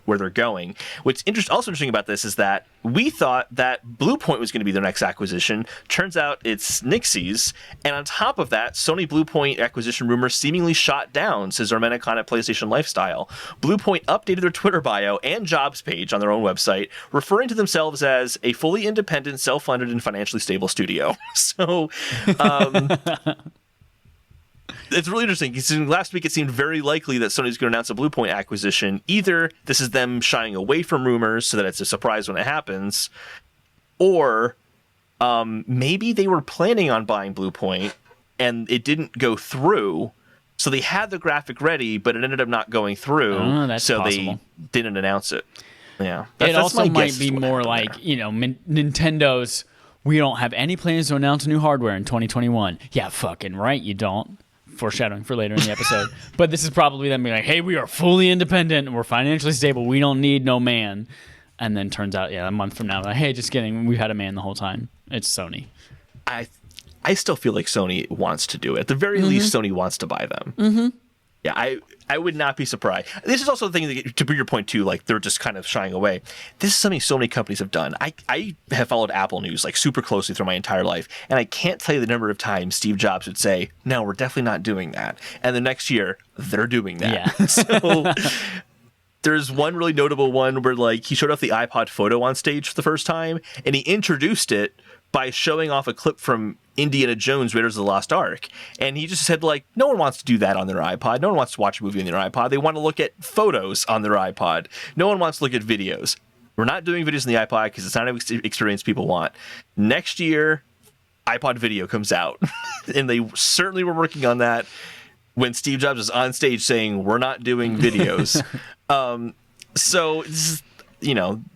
where they're going. What's also interesting about this is that we thought that Bluepoint was going to be their next acquisition. Turns out it's Nixie's. And on top of that, Sony Bluepoint acquisition rumors seemingly shot down, says Armena Khan at PlayStation Lifestyle. Bluepoint updated their Twitter bio and jobs page on their own website, referring to themselves as a fully independent, self-funded, and financially stable studio. So it's really interesting because last week it seemed very likely that Sony's going to announce a Bluepoint acquisition. Either this is them shying away from rumors so that it's a surprise when it happens, or maybe they were planning on buying Bluepoint and it didn't go through. So they had the graphic ready, but it ended up not going through. So possible. They didn't announce it. Yeah, it also might be more like Nintendo's. We don't have any plans to announce new hardware in 2021. Yeah, fucking right, you don't. Foreshadowing for later in the episode. But this is probably them being like, hey, we are fully independent and we're financially stable. We don't need no man. And then turns out, a month from now, like, hey, just kidding. We've had a man the whole time. It's Sony. I still feel like Sony wants to do it. At the very least, Sony wants to buy them. Mm-hmm. Yeah, I would not be surprised. This is also the thing, to bring your point too, like they're just kind of shying away. This is something so many companies have done. I have followed Apple news like super closely through my entire life, and I can't tell you the number of times Steve Jobs would say, no, we're definitely not doing that. And the next year, they're doing that. Yeah. So there's one really notable one where like he showed off the iPod Photo on stage for the first time, and he introduced it by showing off a clip from Indiana Jones, Raiders of the Lost Ark. And he just said, like, no one wants to do that on their iPod. No one wants to watch a movie on their iPod. They want to look at photos on their iPod. No one wants to look at videos. We're not doing videos on the iPod because it's not an experience people want. Next year, iPod Video comes out. And they certainly were working on that when Steve Jobs was on stage saying, we're not doing videos. So, this is,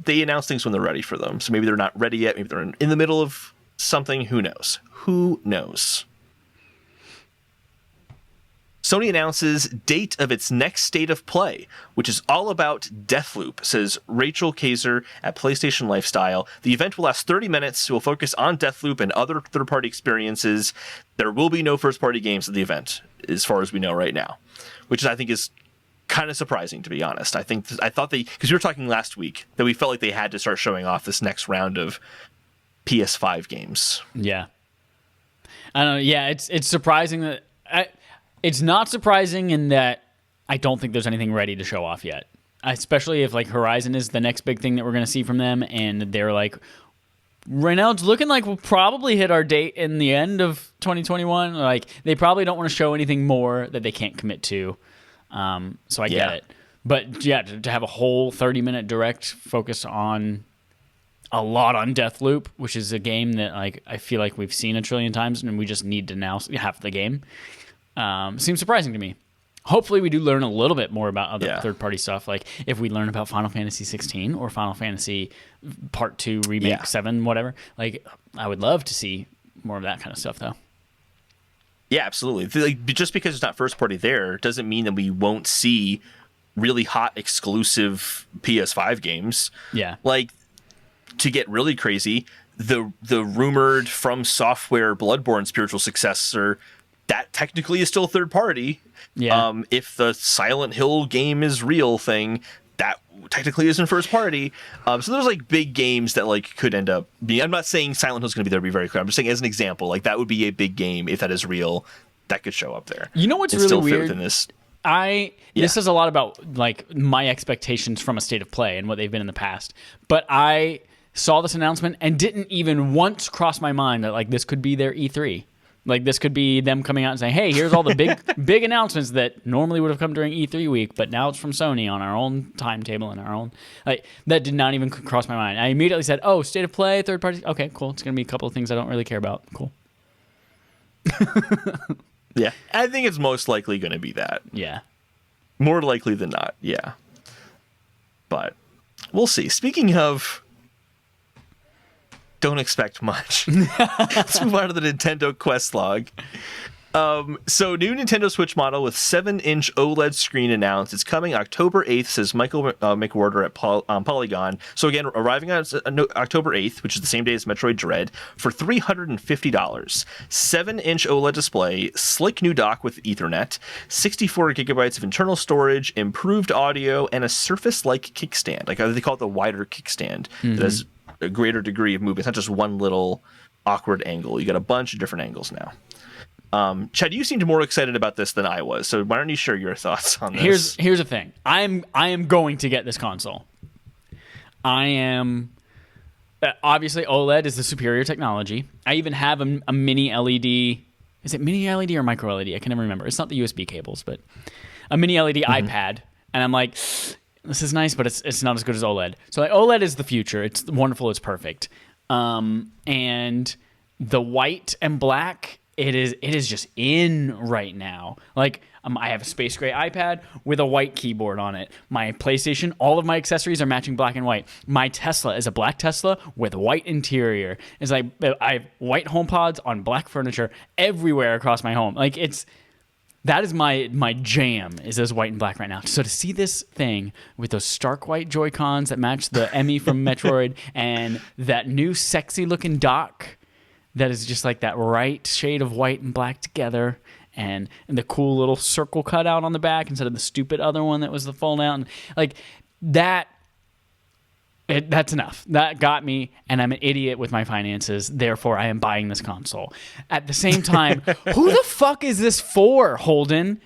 they announce things when they're ready for them. So maybe they're not ready yet. Maybe they're in the middle of something. Who knows? Who knows? Sony announces date of its next State of Play, which is all about Deathloop, says Rachel Kaiser at PlayStation Lifestyle. The event will last 30 minutes. It will focus on Deathloop and other third-party experiences. There will be no first-party games at the event, as far as we know right now, which I think is kind of surprising, to be honest. I thought because we were talking last week that we felt like they had to start showing off this next round of PS5 games. Yeah. I don't know. Yeah, it's surprising that it's not surprising in that I don't think there's anything ready to show off yet. Especially if like Horizon is the next big thing that we're going to see from them, and they're like, right now it's looking like we'll probably hit our date in the end of 2021. Like they probably don't want to show anything more that they can't commit to. So I get it. But yeah, to have a whole 30-minute direct focus on a lot on Deathloop, which is a game that like I feel like we've seen a trillion times and we just need to now have the game. Seems surprising to me. Hopefully we do learn a little bit more about other third-party stuff. Like if we learn about Final Fantasy 16 or Final Fantasy Part 2 Remake 7, whatever. Like I would love to see more of that kind of stuff though. Yeah, absolutely. Like, just because it's not first-party there doesn't mean that we won't see really hot exclusive PS5 games. Yeah. Like, to get really crazy, the rumored From Software Bloodborne spiritual successor, that technically is still third party. Yeah. If the Silent Hill game is real thing, that technically isn't first party. So there's like big games that like could end up being. I'm not saying Silent Hill's going to be there. To be very clear, I'm just saying as an example, like that would be a big game if that is real that could show up there. You know what's and really still weird? Fit within this. This says a lot about like my expectations from a state of play and what they've been in the past. But I saw this announcement and didn't even once cross my mind that like this could be their E3. Like this could be them coming out and saying, "Hey, here's all the big announcements that normally would have come during E3 week, but now it's from Sony on our own timetable and our own." Like that did not even cross my mind. I immediately said, "Oh, state of play, third party. Okay, cool. It's gonna be a couple of things I don't really care about. Cool." Yeah, I think it's most likely going to be that. Yeah, more likely than not. Yeah, but we'll see. Speaking of. Don't expect much. Let's move on to the Nintendo Quest log. So new Nintendo Switch model with 7-inch OLED screen announced. It's coming October 8th, says Michael McWhorter at Polygon. So again, arriving on October 8th, which is the same day as Metroid Dread, for $350. 7-inch OLED display, slick new dock with Ethernet, 64 gigabytes of internal storage, improved audio, and a Surface-like kickstand. Like they call it the wider kickstand. That has a greater degree of movement. It's not just one little awkward angle. You got a bunch of different angles now. Chad, you seemed more excited about this than I was, so why don't you share your thoughts on this? Here's the thing. I am going to get this console. I am obviously OLED is the superior technology. I even have a mini LED. Is it mini LED or micro LED? I can never remember. It's not the USB cables, but a mini LED iPad, and I'm like, this is nice, but it's not as good as OLED. So like, OLED is the future. It's wonderful. It's perfect. And the white and black, it is just in right now. Like I have a space gray iPad with a white keyboard on it. My PlayStation, all of my accessories are matching black and white. My Tesla is a black Tesla with white interior. It's like I have white HomePods on black furniture everywhere across my home. Like that is my jam, is this white and black right now. So to see this thing with those stark white Joy-Cons that match the Emmy from Metroid and that new sexy looking dock that is just like that right shade of white and black together and the cool little circle cutout on the back instead of the stupid other one that was the fold out. And like that, that's enough. That got me, and I'm an idiot with my finances. Therefore, I am buying this console. At the same time, who the fuck is this for, Holden?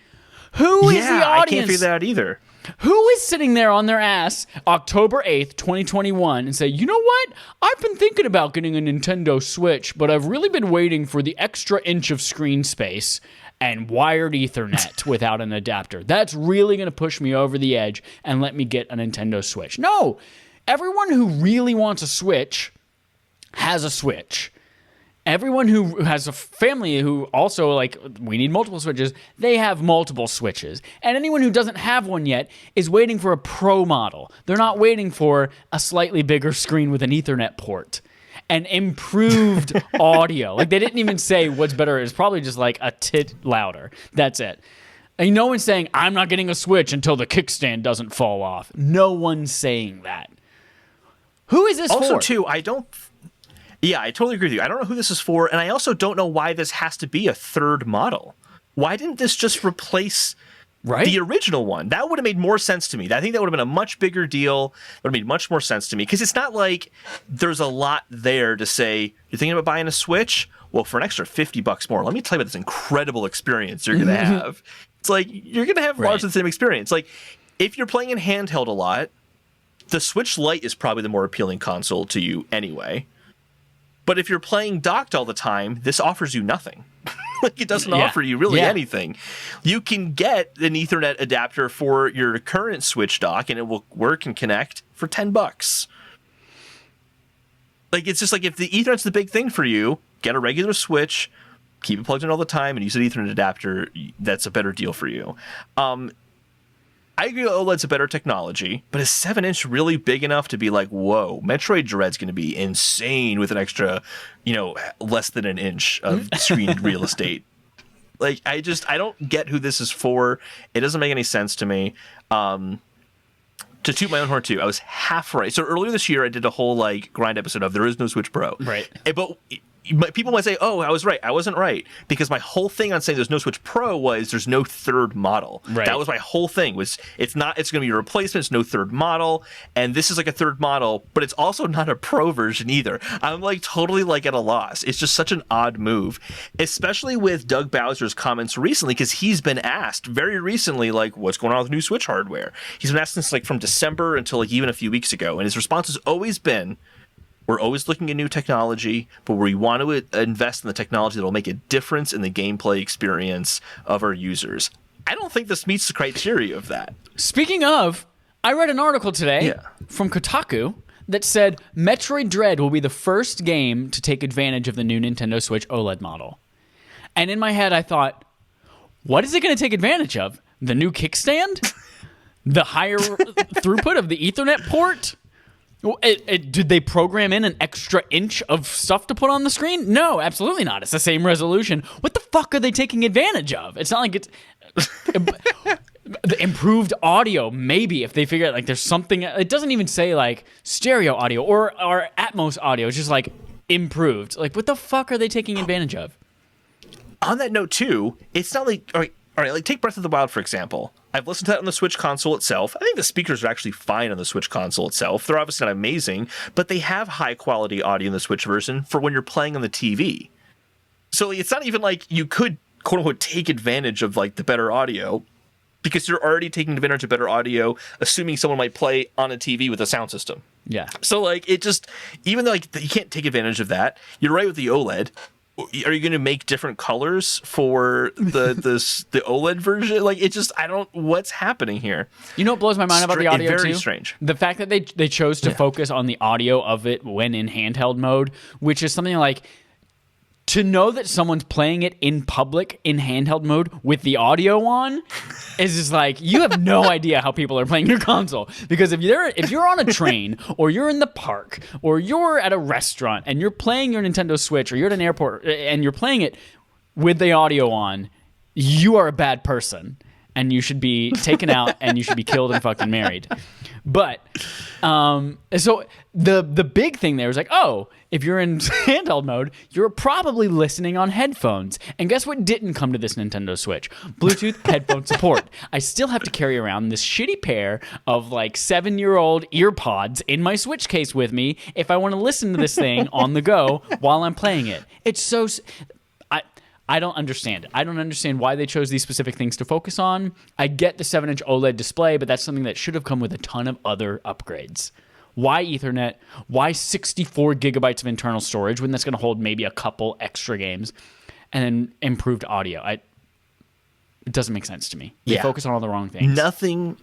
Who is the audience? I can't figure that out either. Who is sitting there on their ass October 8th, 2021 and say, you know what? I've been thinking about getting a Nintendo Switch, but I've really been waiting for the extra inch of screen space and wired Ethernet without an adapter. That's really going to push me over the edge and let me get a Nintendo Switch. No. Everyone who really wants a Switch has a Switch. Everyone who has a family who also, like, we need multiple Switches, they have multiple Switches. And anyone who doesn't have one yet is waiting for a Pro model. They're not waiting for a slightly bigger screen with an Ethernet port and improved audio. Like, they didn't even say what's better. It's probably just, like, a tit louder. That's it. And no one's saying, I'm not getting a Switch until the kickstand doesn't fall off. No one's saying that. Who is this for? Also, too, I totally agree with you. I don't know who this is for, and I also don't know why this has to be a third model. Why didn't this just replace the original one? That would have made more sense to me. I think that would have been a much bigger deal. That would have made much more sense to me, because it's not like there's a lot there to say, you're thinking about buying a Switch? Well, for an extra $50 more, let me tell you about this incredible experience you're going to have. It's like, you're going to have largely the same experience. Like, if you're playing in handheld a lot, the Switch Lite is probably the more appealing console to you anyway. But if you're playing docked all the time, this offers you nothing. Like, it doesn't offer you really anything. You can get an Ethernet adapter for your current Switch dock, and it will work and connect for $10. Like, it's just like, if the Ethernet's the big thing for you, get a regular Switch, keep it plugged in all the time, and use an Ethernet adapter. That's a better deal for you. I agree OLED's a better technology, but is 7-inch really big enough to be like, whoa, Metroid Dread's going to be insane with an extra, less than an inch of screen real estate? Like, I don't get who this is for. It doesn't make any sense to me. To toot my own horn too, I was half right. So earlier this year, I did a whole grind episode of There Is No Switch Pro. Right. But people might say, "Oh, I was right. I wasn't right," because my whole thing on saying there's no Switch Pro was there's no third model. Right. That was my whole thing. Was it's going to be a replacement. It's no third model, and this is like a third model, but it's also not a Pro version either. I'm like totally like at a loss. It's just such an odd move, especially with Doug Bowser's comments recently, because he's been asked very recently, like, what's going on with new Switch hardware. He's been asked since like from December until like even a few weeks ago, and his response has always been, we're always looking at new technology, but we want to invest in the technology that will make a difference in the gameplay experience of our users. I don't think this meets the criteria of that. Speaking of, I read an article today from Kotaku that said Metroid Dread will be the first game to take advantage of the new Nintendo Switch OLED model. And in my head, I thought, what is it going to take advantage of? The new kickstand? The higher throughput of the Ethernet port? Did they program in an extra inch of stuff to put on the screen? No, absolutely not. It's the same resolution. What the fuck are they taking advantage of? It's not like it's the improved audio. Maybe if they figure out like there's something. It doesn't even say like stereo audio or Atmos audio. It's just like improved. Like what the fuck are they taking advantage of? On that note too, it's not like all right. Like take Breath of the Wild for example. I've listened to that on the Switch console itself. I think the speakers are actually fine on the Switch console itself. They're obviously not amazing, but they have high-quality audio in the Switch version for when you're playing on the TV. So it's not even like you could, quote-unquote, take advantage of, like, the better audio, because you're already taking advantage of better audio, assuming someone might play on a TV with a sound system. Yeah. So, like, it just... Even though like, you can't take advantage of that, you're right with the OLED. Are you going to make different colors for the OLED version? Like, it just, I don't, what's happening here? You know what blows my mind about the audio too? Very strange. The fact that they chose to focus on the audio of it when in handheld mode, which is something like, to know that someone's playing it in public in handheld mode with the audio on is just like, you have no idea how people are playing your console. Because if you're on a train or you're in the park or you're at a restaurant and you're playing your Nintendo Switch or you're at an airport and you're playing it with the audio on, you are a bad person and you should be taken out and you should be killed and fucking married. But so the big thing there is like, oh, if you're in handheld mode, you're probably listening on headphones. And guess what didn't come to this Nintendo Switch? Bluetooth headphone support. I still have to carry around this shitty pair of like 7-year-old earpods in my Switch case with me if I want to listen to this thing on the go while I'm playing it. It's so... I don't understand it. I don't understand why they chose these specific things to focus on. I get the 7-inch OLED display, but that's something that should have come with a ton of other upgrades. Why Ethernet? Why 64 gigabytes of internal storage when that's going to hold maybe a couple extra games? And then improved audio. It doesn't make sense to me. They focus on all the wrong things. Nothing...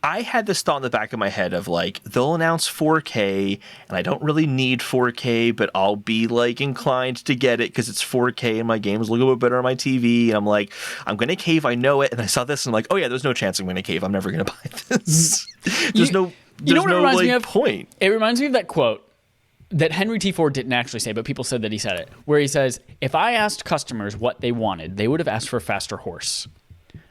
I had this thought in the back of my head of like, they'll announce 4K and I don't really need 4K, but I'll be like inclined to get it because it's 4K and my game's a little bit better on my TV. And I'm like, I'm going to cave. I know it. And I saw this and I'm like, oh yeah, there's no chance I'm going to cave. I'm never going to buy this. There's no point. It reminds me of that quote that Henry T. Ford didn't actually say, but people said that he said it, where he says, if I asked customers what they wanted, they would have asked for a faster horse.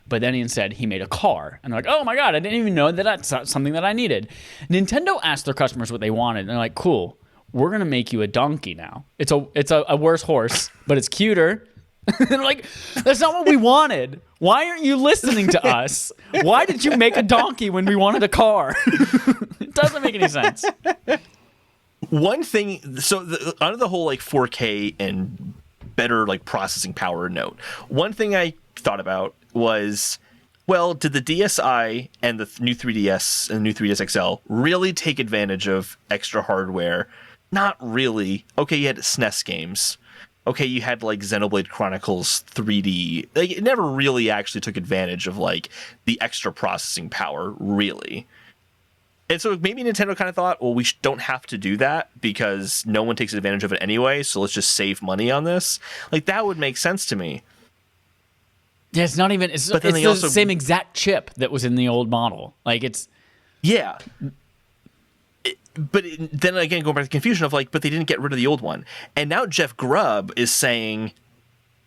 But then instead, he made a car. And they're like, oh my God, I didn't even know that that's something that I needed. Nintendo asked their customers what they wanted. And they're like, cool, we're going to make you a donkey now. It's a worse horse, but it's cuter. They're like, that's not what we wanted. Why aren't you listening to us? Why did you make a donkey when we wanted a car? It doesn't make any sense. One thing, so under the whole like 4K and better like processing power note, one thing I thought about was, well, did the DSi and the new 3DS and the new 3DS XL really take advantage of extra hardware? Not really. Okay, you had SNES games. Okay, you had like Xenoblade Chronicles 3D. Like, it never really actually took advantage of like the extra processing power, really. And so maybe Nintendo kind of thought, well, we don't have to do that because no one takes advantage of it anyway, so let's just save money on this. Like, that would make sense to me. Yeah, it's not even... It's the same exact chip that was in the old model. Like, it's... Yeah. Then again, going back to the confusion of, like, but they didn't get rid of the old one. And now Jeff Grubb is saying,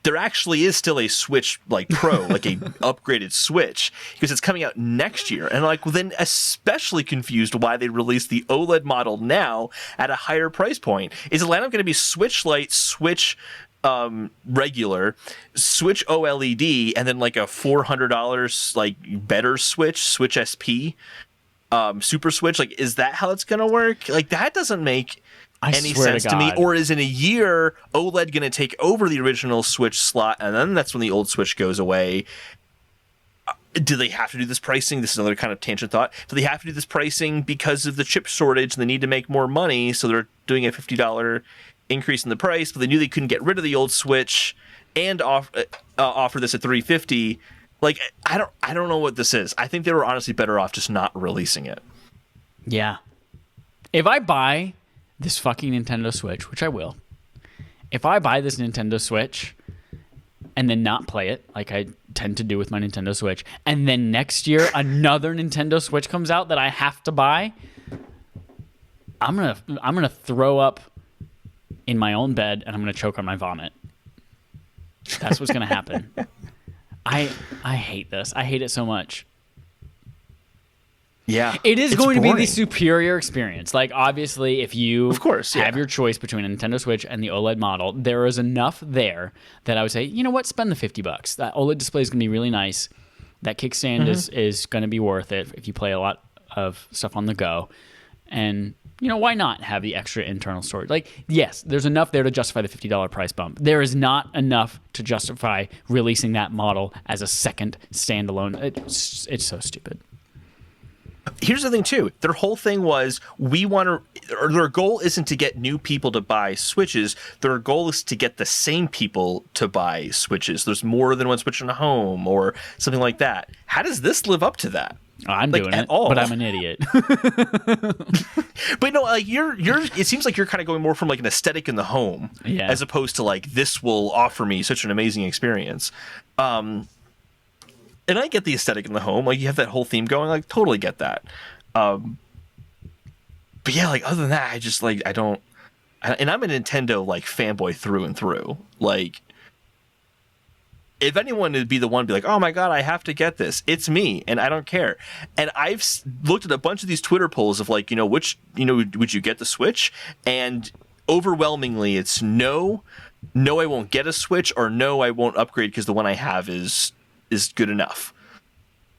there actually is still a Switch like Pro, like a upgraded Switch, because it's coming out next year. And like, well, then especially confused why they released the OLED model now at a higher price point. Is the lineup going to be Switch Lite, Switch regular, Switch OLED, and then like a $400 like better Switch SP, Super Switch? Like, is that how it's going to work? Like, that doesn't make any sense to me. Or is in a year OLED going to take over the original Switch slot, and then that's when the old Switch goes away? Do they have to do this pricing? This is another kind of tangent thought. Do they have to do this pricing because of the chip shortage and they need to make more money, so they're doing a $50 increase in the price, but they knew they couldn't get rid of the old Switch and offer this at $350? Like, I don't know what this is. I think they were honestly better off just not releasing it. Yeah. If I buy this fucking Nintendo Switch, which I will, if I buy this Nintendo Switch and then not play it, like I tend to do with my Nintendo Switch, and then next year another Nintendo Switch comes out that I have to buy, I'm gonna throw up in my own bed and I'm gonna choke on my vomit. That's what's gonna happen. I hate this. I hate it so much. Yeah, it is going to be the superior experience. Like, obviously, if you of course have your choice between a Nintendo Switch and the OLED model, there is enough there that I would say, you know what, spend the $50. That OLED display is going to be really nice. That kickstand is going to be worth it if you play a lot of stuff on the go. And, you know, why not have the extra internal storage? Like, yes, there's enough there to justify the $50 price bump. There is not enough to justify releasing that model as a second standalone. It's so stupid. Here's the thing, too. Their whole thing was, their goal isn't to get new people to buy Switches. Their goal is to get the same people to buy Switches. There's more than one Switch in a home or something like that. How does this live up to that? I'm doing it, but I'm an idiot. But no, like it seems like you're kind of going more from like an aesthetic in the home, as opposed to like, this will offer me such an amazing experience. And I get the aesthetic in the home. Like, you have that whole theme going. Like, totally get that. But yeah, like, other than that, I just, like, and I'm a Nintendo, like, fanboy through and through. Like, if anyone would be the one to be like, oh my God, I have to get this, it's me, and I don't care. And I've looked at a bunch of these Twitter polls of, like, would you get the Switch? And overwhelmingly, it's no, I won't get a Switch, or no, I won't upgrade because the one I have is good enough.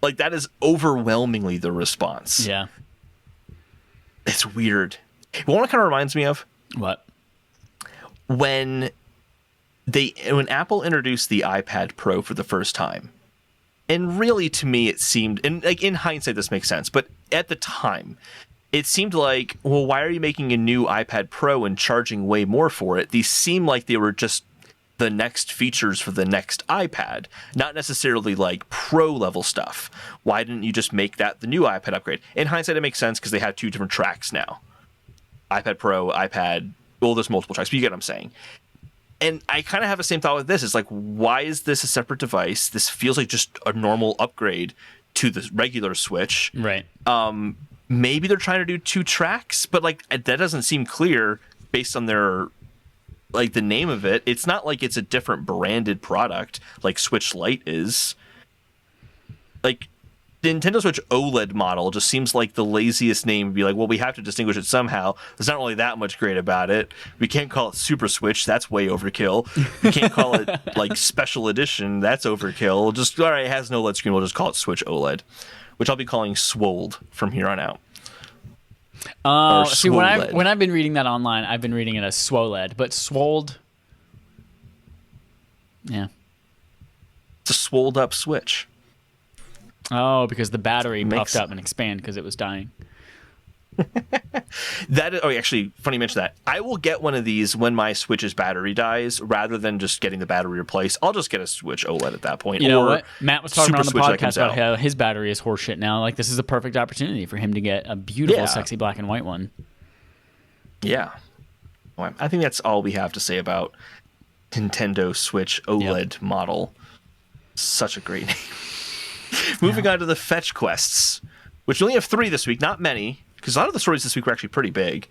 Like, that is overwhelmingly the response. Yeah. It's weird. What it kind of reminds me of? What? When Apple introduced the iPad Pro for the first time, and really, to me, it seemed, and like in hindsight this makes sense, but at the time it seemed like, well, why are you making a new iPad Pro and charging way more for it? These seem like they were just the next features for the next iPad, not necessarily like pro level stuff. Why didn't you just make that the new iPad upgrade? In hindsight, it makes sense because they have two different tracks now. iPad Pro, iPad, well, there's multiple tracks, but you get what I'm saying. And I kind of have the same thought with this. It's like, why is this a separate device? This feels like just a normal upgrade to the regular Switch. Right. Maybe they're trying to do two tracks, but like, that doesn't seem clear based on their, like, the name of it. It's not like it's a different branded product like Switch Lite is. Like, the Nintendo Switch OLED model just seems like the laziest name to be like, well, we have to distinguish it somehow. There's not really that much great about it. We can't call it Super Switch. That's way overkill. We can't call it, like, Special Edition. That's overkill. Just, all right, it has no OLED screen. We'll just call it Switch OLED, which I'll be calling Swoled from here on out. See, when I've been reading that online, I've been reading it as Swoled, but Swoled, yeah, it's a swolled up Switch. Oh, because the battery puffed up and expanded because it was dying. Actually, funny you mention that. I will get one of these when my Switch's battery dies, rather than just getting the battery replaced. I'll just get a Switch OLED at that point. You know what? Matt was talking about on the podcast about how how his battery is horseshit now. Like, this is a perfect opportunity for him to get a beautiful, sexy black and white one. Yeah. Well, I think that's all we have to say about Nintendo Switch OLED model. Such a great name. Moving on to the fetch quests, which we only have 3 this week, not many, because a lot of the stories this week were actually pretty big.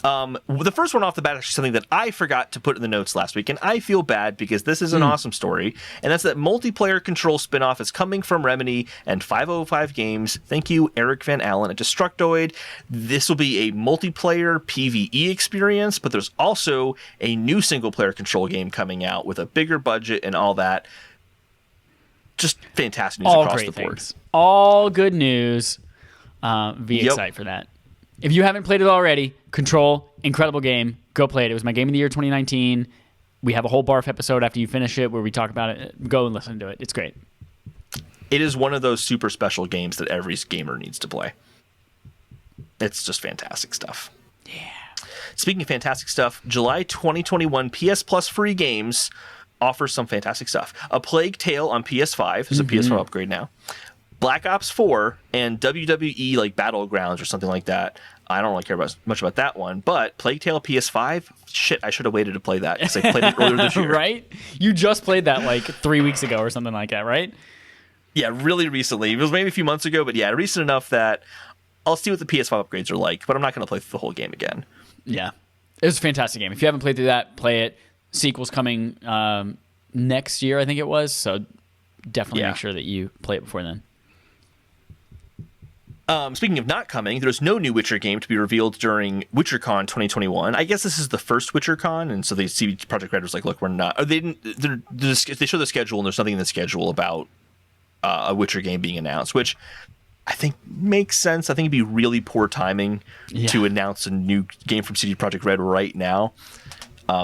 The first one off the bat is actually something that I forgot to put in the notes last week, and I feel bad because this is an awesome story, and that's that multiplayer Control spinoff is coming from Remedy and 505 Games. Thank you, Eric Van Allen at Destructoid. This will be a multiplayer PvE experience, but there's also a new single-player Control game coming out with a bigger budget and all that. Just fantastic news across the board. All good news. Be excited for that. If you haven't played it already, Control, incredible game. Go play it. It was my game of the year 2019. We have a whole Barf episode after you finish it where we talk about it. Go and listen to it. It's great. It is one of those super special games that every gamer needs to play. It's just fantastic stuff. Yeah. Speaking of fantastic stuff, July 2021 PS Plus free games offers some fantastic stuff. A Plague Tale on PS5. There's a PS5 upgrade now. Black Ops 4 and WWE like Battlegrounds or something like that. I don't really care much about that one, but Plague Tale PS5, shit, I should have waited to play that because I played it earlier this year. Right? You just played that like 3 weeks ago or something like that, right? Yeah, really recently. It was maybe a few months ago, but yeah, recent enough that I'll see what the PS5 upgrades are like, but I'm not going to play through the whole game again. Yeah. It was a fantastic game. If you haven't played through that, play it. Sequel's coming next year, I think it was, so definitely make sure that you play it before then. Speaking of not coming, there's no new Witcher game to be revealed during WitcherCon 2021. I guess this is the first WitcherCon, and so they see Project Red was like, "Look, we're not." Or they didn't. They show the schedule, and there's nothing in the schedule about a Witcher game being announced, which I think makes sense. I think it'd be really poor timing to announce a new game from CD Projekt Red right now.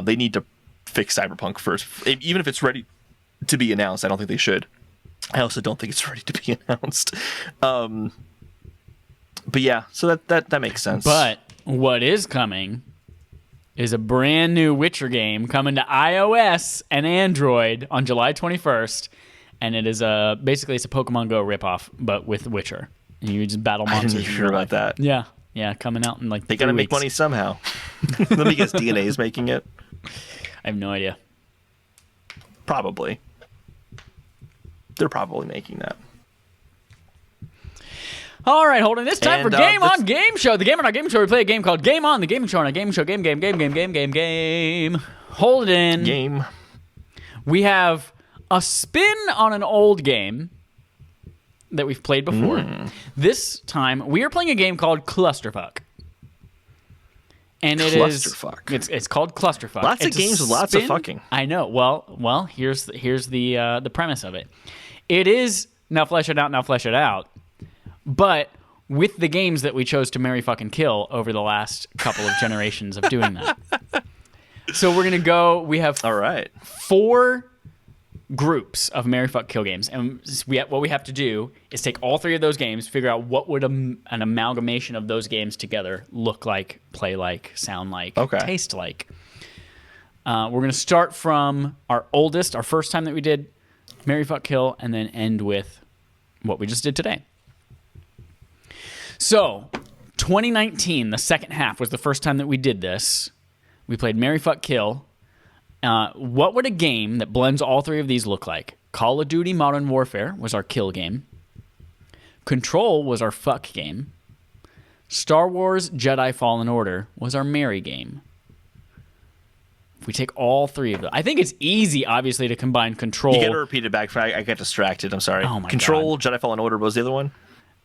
They need to fix Cyberpunk first, even if it's ready to be announced. I don't think they should. I also don't think it's ready to be announced. But yeah, so that makes sense. But what is coming is a brand new Witcher game coming to iOS and Android on July 21st, and it is basically it's a Pokemon Go ripoff, but with Witcher. And you just battle monsters. I didn't hear about that. Yeah, coming out in like they gotta 3 make weeks. money somehow. Let me guess, DNA is making it. I have no idea. Probably. They're probably making that. All right, Holden. It's time for Game On Game Show. The Game On Our Game Show, we play a game called Game On, the gaming show on our game show. Game. Holden. Game. We have a spin on an old game that we've played before. This time, we are playing a game called Clusterfuck. And it Clusterfuck. It's called Clusterfuck. Lots of games with lots of fucking. I know. Well, here's the premise of it. It is now flesh it out. But with the games that we chose to marry, fucking kill over the last couple of generations of doing that. So we're going to go, we have 4 groups of marry, fuck, kill games. And what we have to do is take all 3 of those games, figure out what would an amalgamation of those games together look like, play like, sound like, taste like. We're going to start from our oldest, our first time that we did marry, fuck, kill, and then end with what we just did today. So, 2019, the second half, was the first time that we did this. We played Marry, Fuck, Kill. What would a game that blends all 3 of these look like? Call of Duty Modern Warfare was our kill game. Control was our fuck game. Star Wars Jedi Fallen Order was our marry game. If we take all 3 of them, I think it's easy, obviously, to combine Control. You got to repeat it back. I got distracted. I'm sorry. Oh my Control, God. Jedi Fallen Order. What was the other one?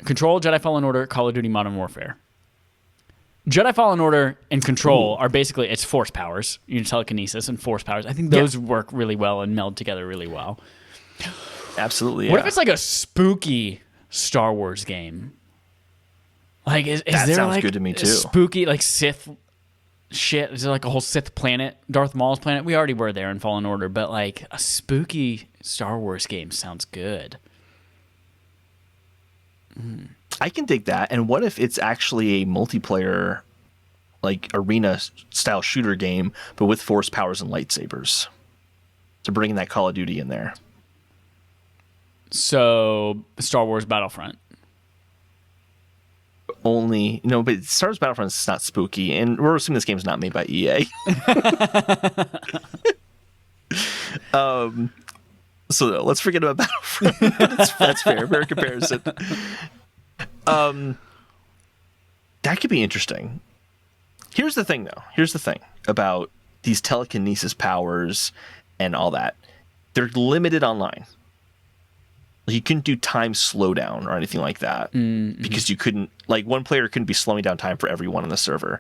Control, Jedi Fallen Order, Call of Duty Modern Warfare. Jedi Fallen Order and Control are basically, it's force powers. You know, telekinesis and force powers. I think those work really well and meld together really well. Absolutely, yeah. What if it's like a spooky Star Wars game? Like, is that there sounds like good to me too. Spooky, like Sith shit? Is there like a whole Sith planet, Darth Maul's planet? We already were there in Fallen Order, but like a spooky Star Wars game sounds good. I can dig that. And what if it's actually a multiplayer, like arena style shooter game, but with force powers and lightsabers? To bring that Call of Duty in there. So, Star Wars Battlefront. But Star Wars Battlefront is not spooky, and we're assuming this game's not made by EA. So no, let's forget about Battlefront. That's fair comparison. That could be interesting. Here's the thing, though. Here's the thing about these telekinesis powers and all that. They're limited online. You couldn't do time slowdown or anything like that because you couldn't, like, one player couldn't be slowing down time for everyone on the server.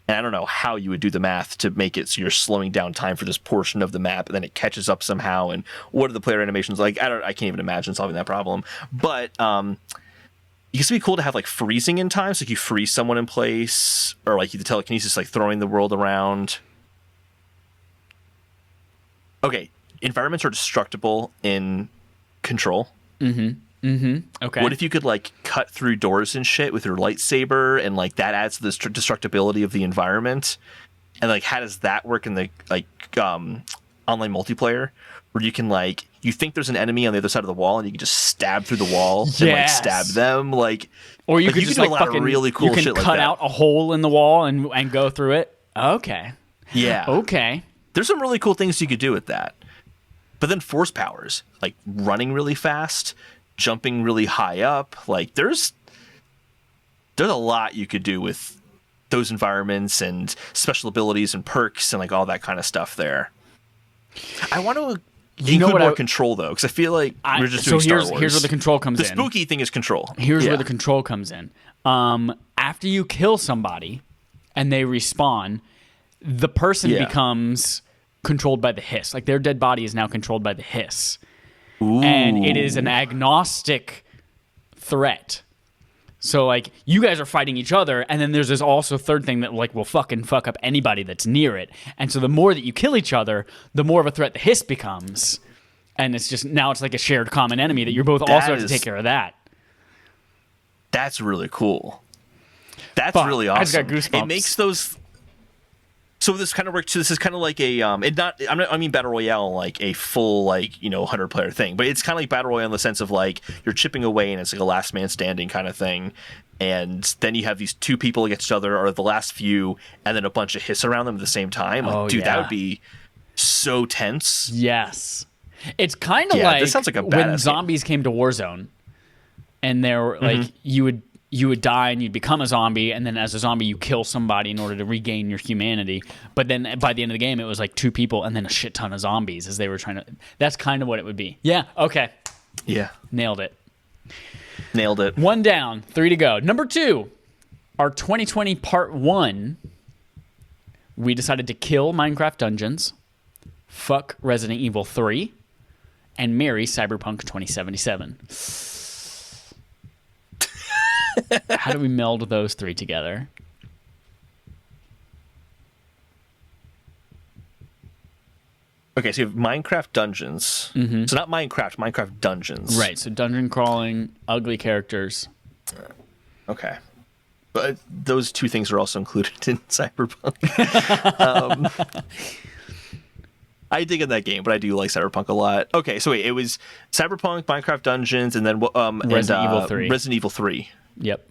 And I don't know how you would do the math to make it so you're slowing down time for this portion of the map and then it catches up somehow. And what are the player animations like? I can't even imagine solving that problem. But it used to be cool to have like freezing in time, so like you freeze someone in place, or like the telekinesis, like throwing the world around. Okay, environments are destructible in Control. Okay. What if you could like cut through doors and shit with your lightsaber, and like that adds to the destructibility of the environment? And like, how does that work in the like online multiplayer, where you can like, you think there's an enemy on the other side of the wall and you can just stab through the wall and like stab them, like, or you like, could you just can do like a lot of really cool you can shit cut like that. out a hole in the wall and go through it. Okay. Yeah. Okay. There's some really cool things you could do with that. But then force powers, like running really fast, jumping really high up, like there's a lot you could do with those environments and special abilities and perks and like all that kind of stuff there. I want to include more control though, because I feel like we're just doing Star Wars. Here's where the control comes in. The spooky thing is control. Here's where the control comes in. After you kill somebody and they respawn, the person becomes controlled by the hiss. Like their dead body is now controlled by the hiss. Ooh. And it is an agnostic threat. So like you guys are fighting each other, and then there's this also third thing that like will fucking fuck up anybody that's near it. And so the more that you kill each other, the more of a threat the hiss becomes. And it's just, now it's like a shared common enemy that you're both also have to take care of that. That's really cool. That's really awesome. I just got goosebumps. It makes those. So this kind of works. This is kind of like a I mean battle royale, like a full 100 player thing, but it's kind of like battle royale in the sense of like you're chipping away and it's like a last man standing kind of thing, and then you have these two people against each other or the last few, and then a bunch of hiss around them at the same time. Like, that would be so tense. Yes, it's kind of like, this sounds like a when zombies came to Warzone, and they're like you would die and you'd become a zombie, and then as a zombie you kill somebody in order to regain your humanity. But then by the end of the game it was like two people and then a shit ton of zombies as they were trying to. That's kind of what it would be. Yeah. Okay. Yeah. Nailed it. 1 down, 3 to go. Number 2, our 2020 part 1. We decided to kill Minecraft Dungeons, fuck Resident Evil 3, and marry Cyberpunk 2077. How do we meld those 3 together? Okay, so you have Minecraft Dungeons. So not Minecraft Dungeons. Right, so dungeon crawling, ugly characters. Okay. But those 2 things are also included in Cyberpunk. I dig in that game, but I do like Cyberpunk a lot. Okay, so wait, it was Cyberpunk, Minecraft Dungeons, and then Resident Evil 3. Resident Evil 3. Yep.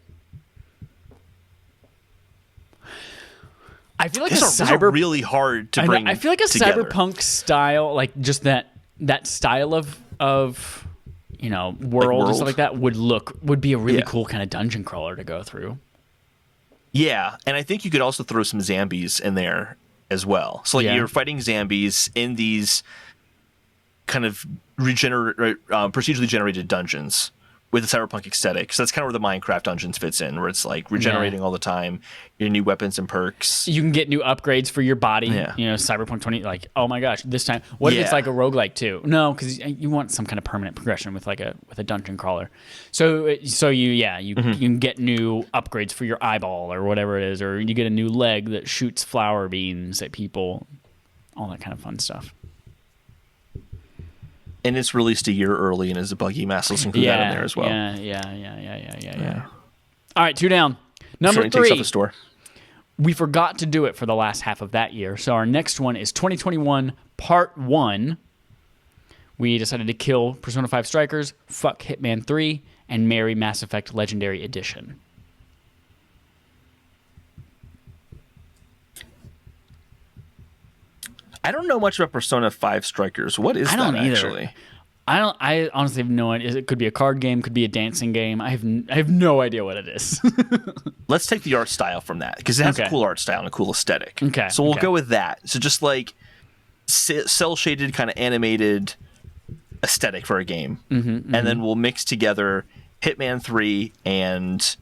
I feel like these are really hard to bring. I feel like a together. Cyberpunk style, like just that style of world and stuff like that would be a really cool kind of dungeon crawler to go through. Yeah, and I think you could also throw some zombies in there as well. So like you're fighting zombies in these kind of procedurally generated dungeons with the cyberpunk aesthetic. So that's kind of where the Minecraft Dungeons fits in, where it's like regenerating all the time, your new weapons and perks. You can get new upgrades for your body. Yeah. Cyberpunk 20, like, oh my gosh, this time. What if it's like a roguelike too? No, because you want some kind of permanent progression with a dungeon crawler. So you can get new upgrades for your eyeball or whatever it is, or you get a new leg that shoots flower beams at people, all that kind of fun stuff. And it's released a year early and is a buggy mess. Let's include that in there as well. Yeah. All right, 2 down. Number Sony 3. takes off the store. We forgot to do it for the last half of that year. So our next one is 2021 Part 1. We decided to kill Persona 5 Strikers, fuck Hitman 3, and marry Mass Effect Legendary Edition. I don't know much about Persona 5 Strikers. What is that actually? I honestly have no idea. It could be a card game, could be a dancing game. I have no idea what it is. let's take the art style from that because it has a cool art style and a cool aesthetic. Okay. So we'll go with that. So just like cell shaded kind of animated aesthetic for a game, and then we'll mix together Hitman 3 and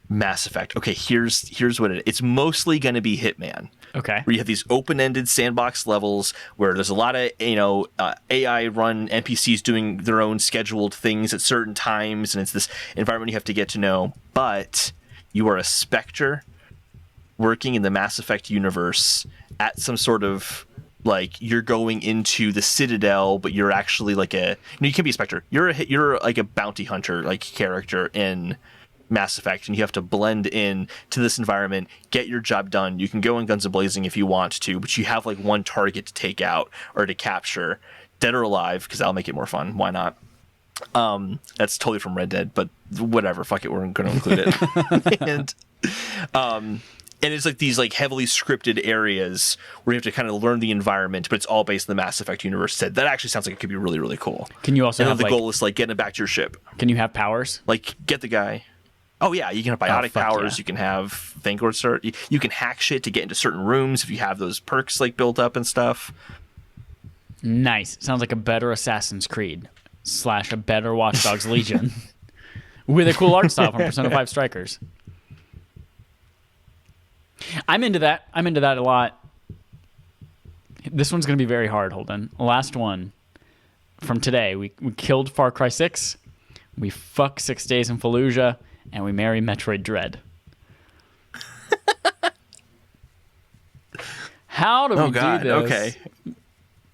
Mass Effect. Okay, here's what it is. It's mostly going to be Hitman. Okay. Where you have these open-ended sandbox levels where there's a lot of AI-run NPCs doing their own scheduled things at certain times, and it's this environment you have to get to know. But you are a Spectre working in the Mass Effect universe at some sort of like you're going into the Citadel, but you're actually like you can be a Spectre. You're like a bounty hunter like character in Mass Effect, and you have to blend in to this environment, get your job done. You can go in guns a-blazing if you want to, but you have like one target to take out or to capture, dead or alive, because that'll make it more fun. Why not? That's totally from Red Dead, but whatever. Fuck it, we're going to include it. And it's like these like heavily scripted areas where you have to kind of learn the environment, but it's all based in the Mass Effect universe. That actually sounds like it could be really, really cool. Can you also and have the goal is like getting it back to your ship? Can you have powers? Like get the guy. Oh yeah, you can have biotic powers. Yeah. You can have Vanguard start. You can hack shit to get into certain rooms if you have those perks like built up and stuff. Nice. Sounds like a better Assassin's Creed / a better Watch Dogs Legion with a cool art style from Persona 5 Strikers. I'm into that. I'm into that a lot. This one's going to be very hard, Holden. Last one from today. We killed Far Cry 6. We fuck 6 Days in Fallujah. And we marry Metroid Dread. How do we do this? Okay.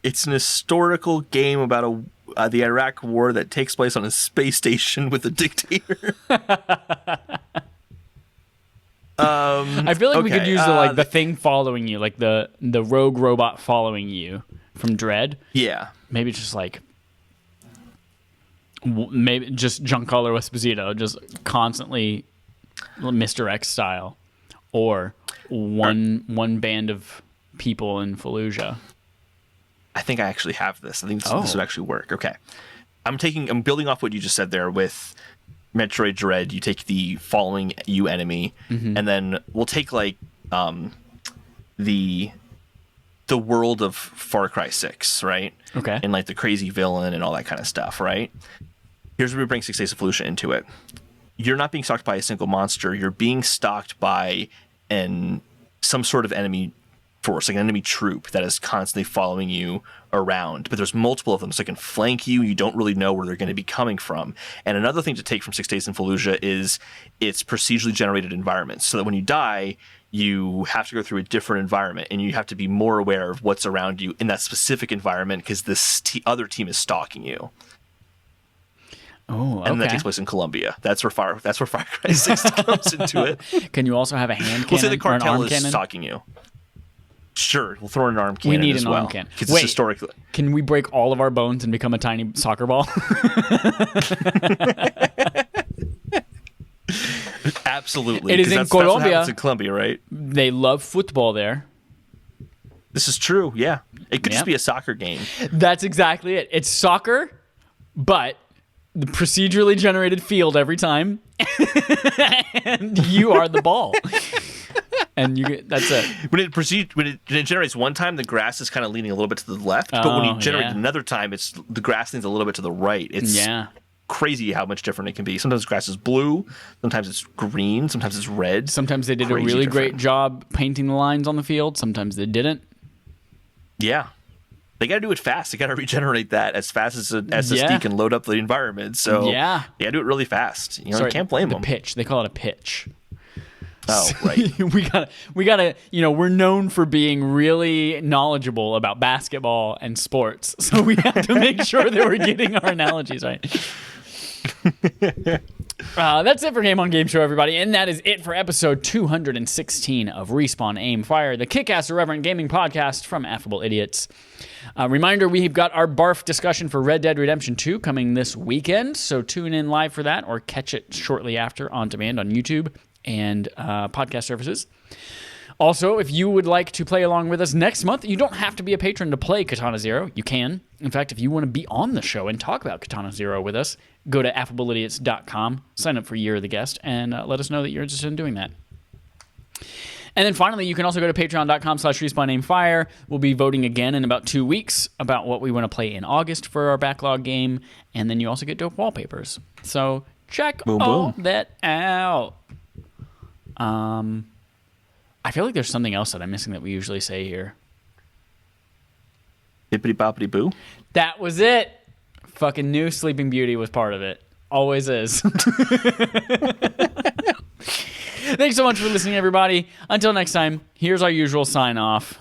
It's an historical game about the Iraq War that takes place on a space station with a dictator. I feel like we could use the thing following you, like the rogue robot following you from Dread. Yeah. Maybe just like maybe just Giancarlo Esposito, just constantly Mr. X style, or one band of people in Fallujah. I think I actually have this. I think this would actually work. Okay. I'm building off what you just said there with Metroid Dread. You take the following you enemy, and then we'll take like the world of Far Cry 6, right? Okay. And like the crazy villain and all that kind of stuff, right? Here's where we bring 6 Days of Fallujah into it. You're not being stalked by a single monster. You're being stalked by some sort of enemy force, like an enemy troop that is constantly following you around. But there's multiple of them, so they can flank you. You don't really know where they're going to be coming from. And another thing to take from 6 Days in Fallujah is its procedurally generated environments, so that when you die, you have to go through a different environment, and you have to be more aware of what's around you in that specific environment because this other team is stalking you. Oh, okay. And that takes place in Colombia. That's where Far Cry 6 comes into it. Can you also have a hand cannon? We'll say the or an cartel arm is cannon? stalking you. Sure, we'll throw in an arm cannon. We need as an well, arm cannon. because it's historically. Can we break all of our bones and become a tiny soccer ball? Absolutely. It is in that's Colombia. what happens in Colombia, right? They love football there. This is true. Yeah, it could just be a soccer game. That's exactly it. It's soccer, but the procedurally generated field every time, and you are the ball. And that's it. When it generates one time, the grass is kind of leaning a little bit to the left. But when you generate another time, the grass leans a little bit to the right. It's crazy how much different it can be. Sometimes grass is blue, sometimes it's green, sometimes it's red. Sometimes they did a really great job painting the lines on the field. Sometimes they didn't. Yeah. They got to do it fast. They got to regenerate that as fast as SSD can load up the environment. So they got to do it really fast. You can't blame them. Pitch. They call it a pitch. Oh, right. we gotta, we're known for being really knowledgeable about basketball and sports. So we have to make sure that we're getting our analogies right. That's it for Game on Game Show, everybody. And that is it for episode 216 of Respawn Aim Fire, the kick-ass irreverent gaming podcast from Affable Idiots. Reminder, we've got our barf discussion for Red Dead Redemption 2 coming this weekend. So tune in live for that or catch it shortly after on demand on YouTube and podcast services. Also, if you would like to play along with us next month, you don't have to be a patron to play Katana Zero. You can. In fact, if you want to be on the show and talk about Katana Zero with us, go to affableidiots.com, sign up for Year of the Guest, and let us know that you're interested in doing that. And then finally, you can also go to patreon.com/respawnnameFire. We'll be voting again in about 2 weeks about what we want to play in August for our backlog game. And then you also get dope wallpapers. So check all that out. I feel like there's something else that I'm missing that we usually say here. Bippity boppity boo. That was it. Fucking new Sleeping Beauty was part of it. Always is. Thanks so much for listening, everybody. Until next time, here's our usual sign off.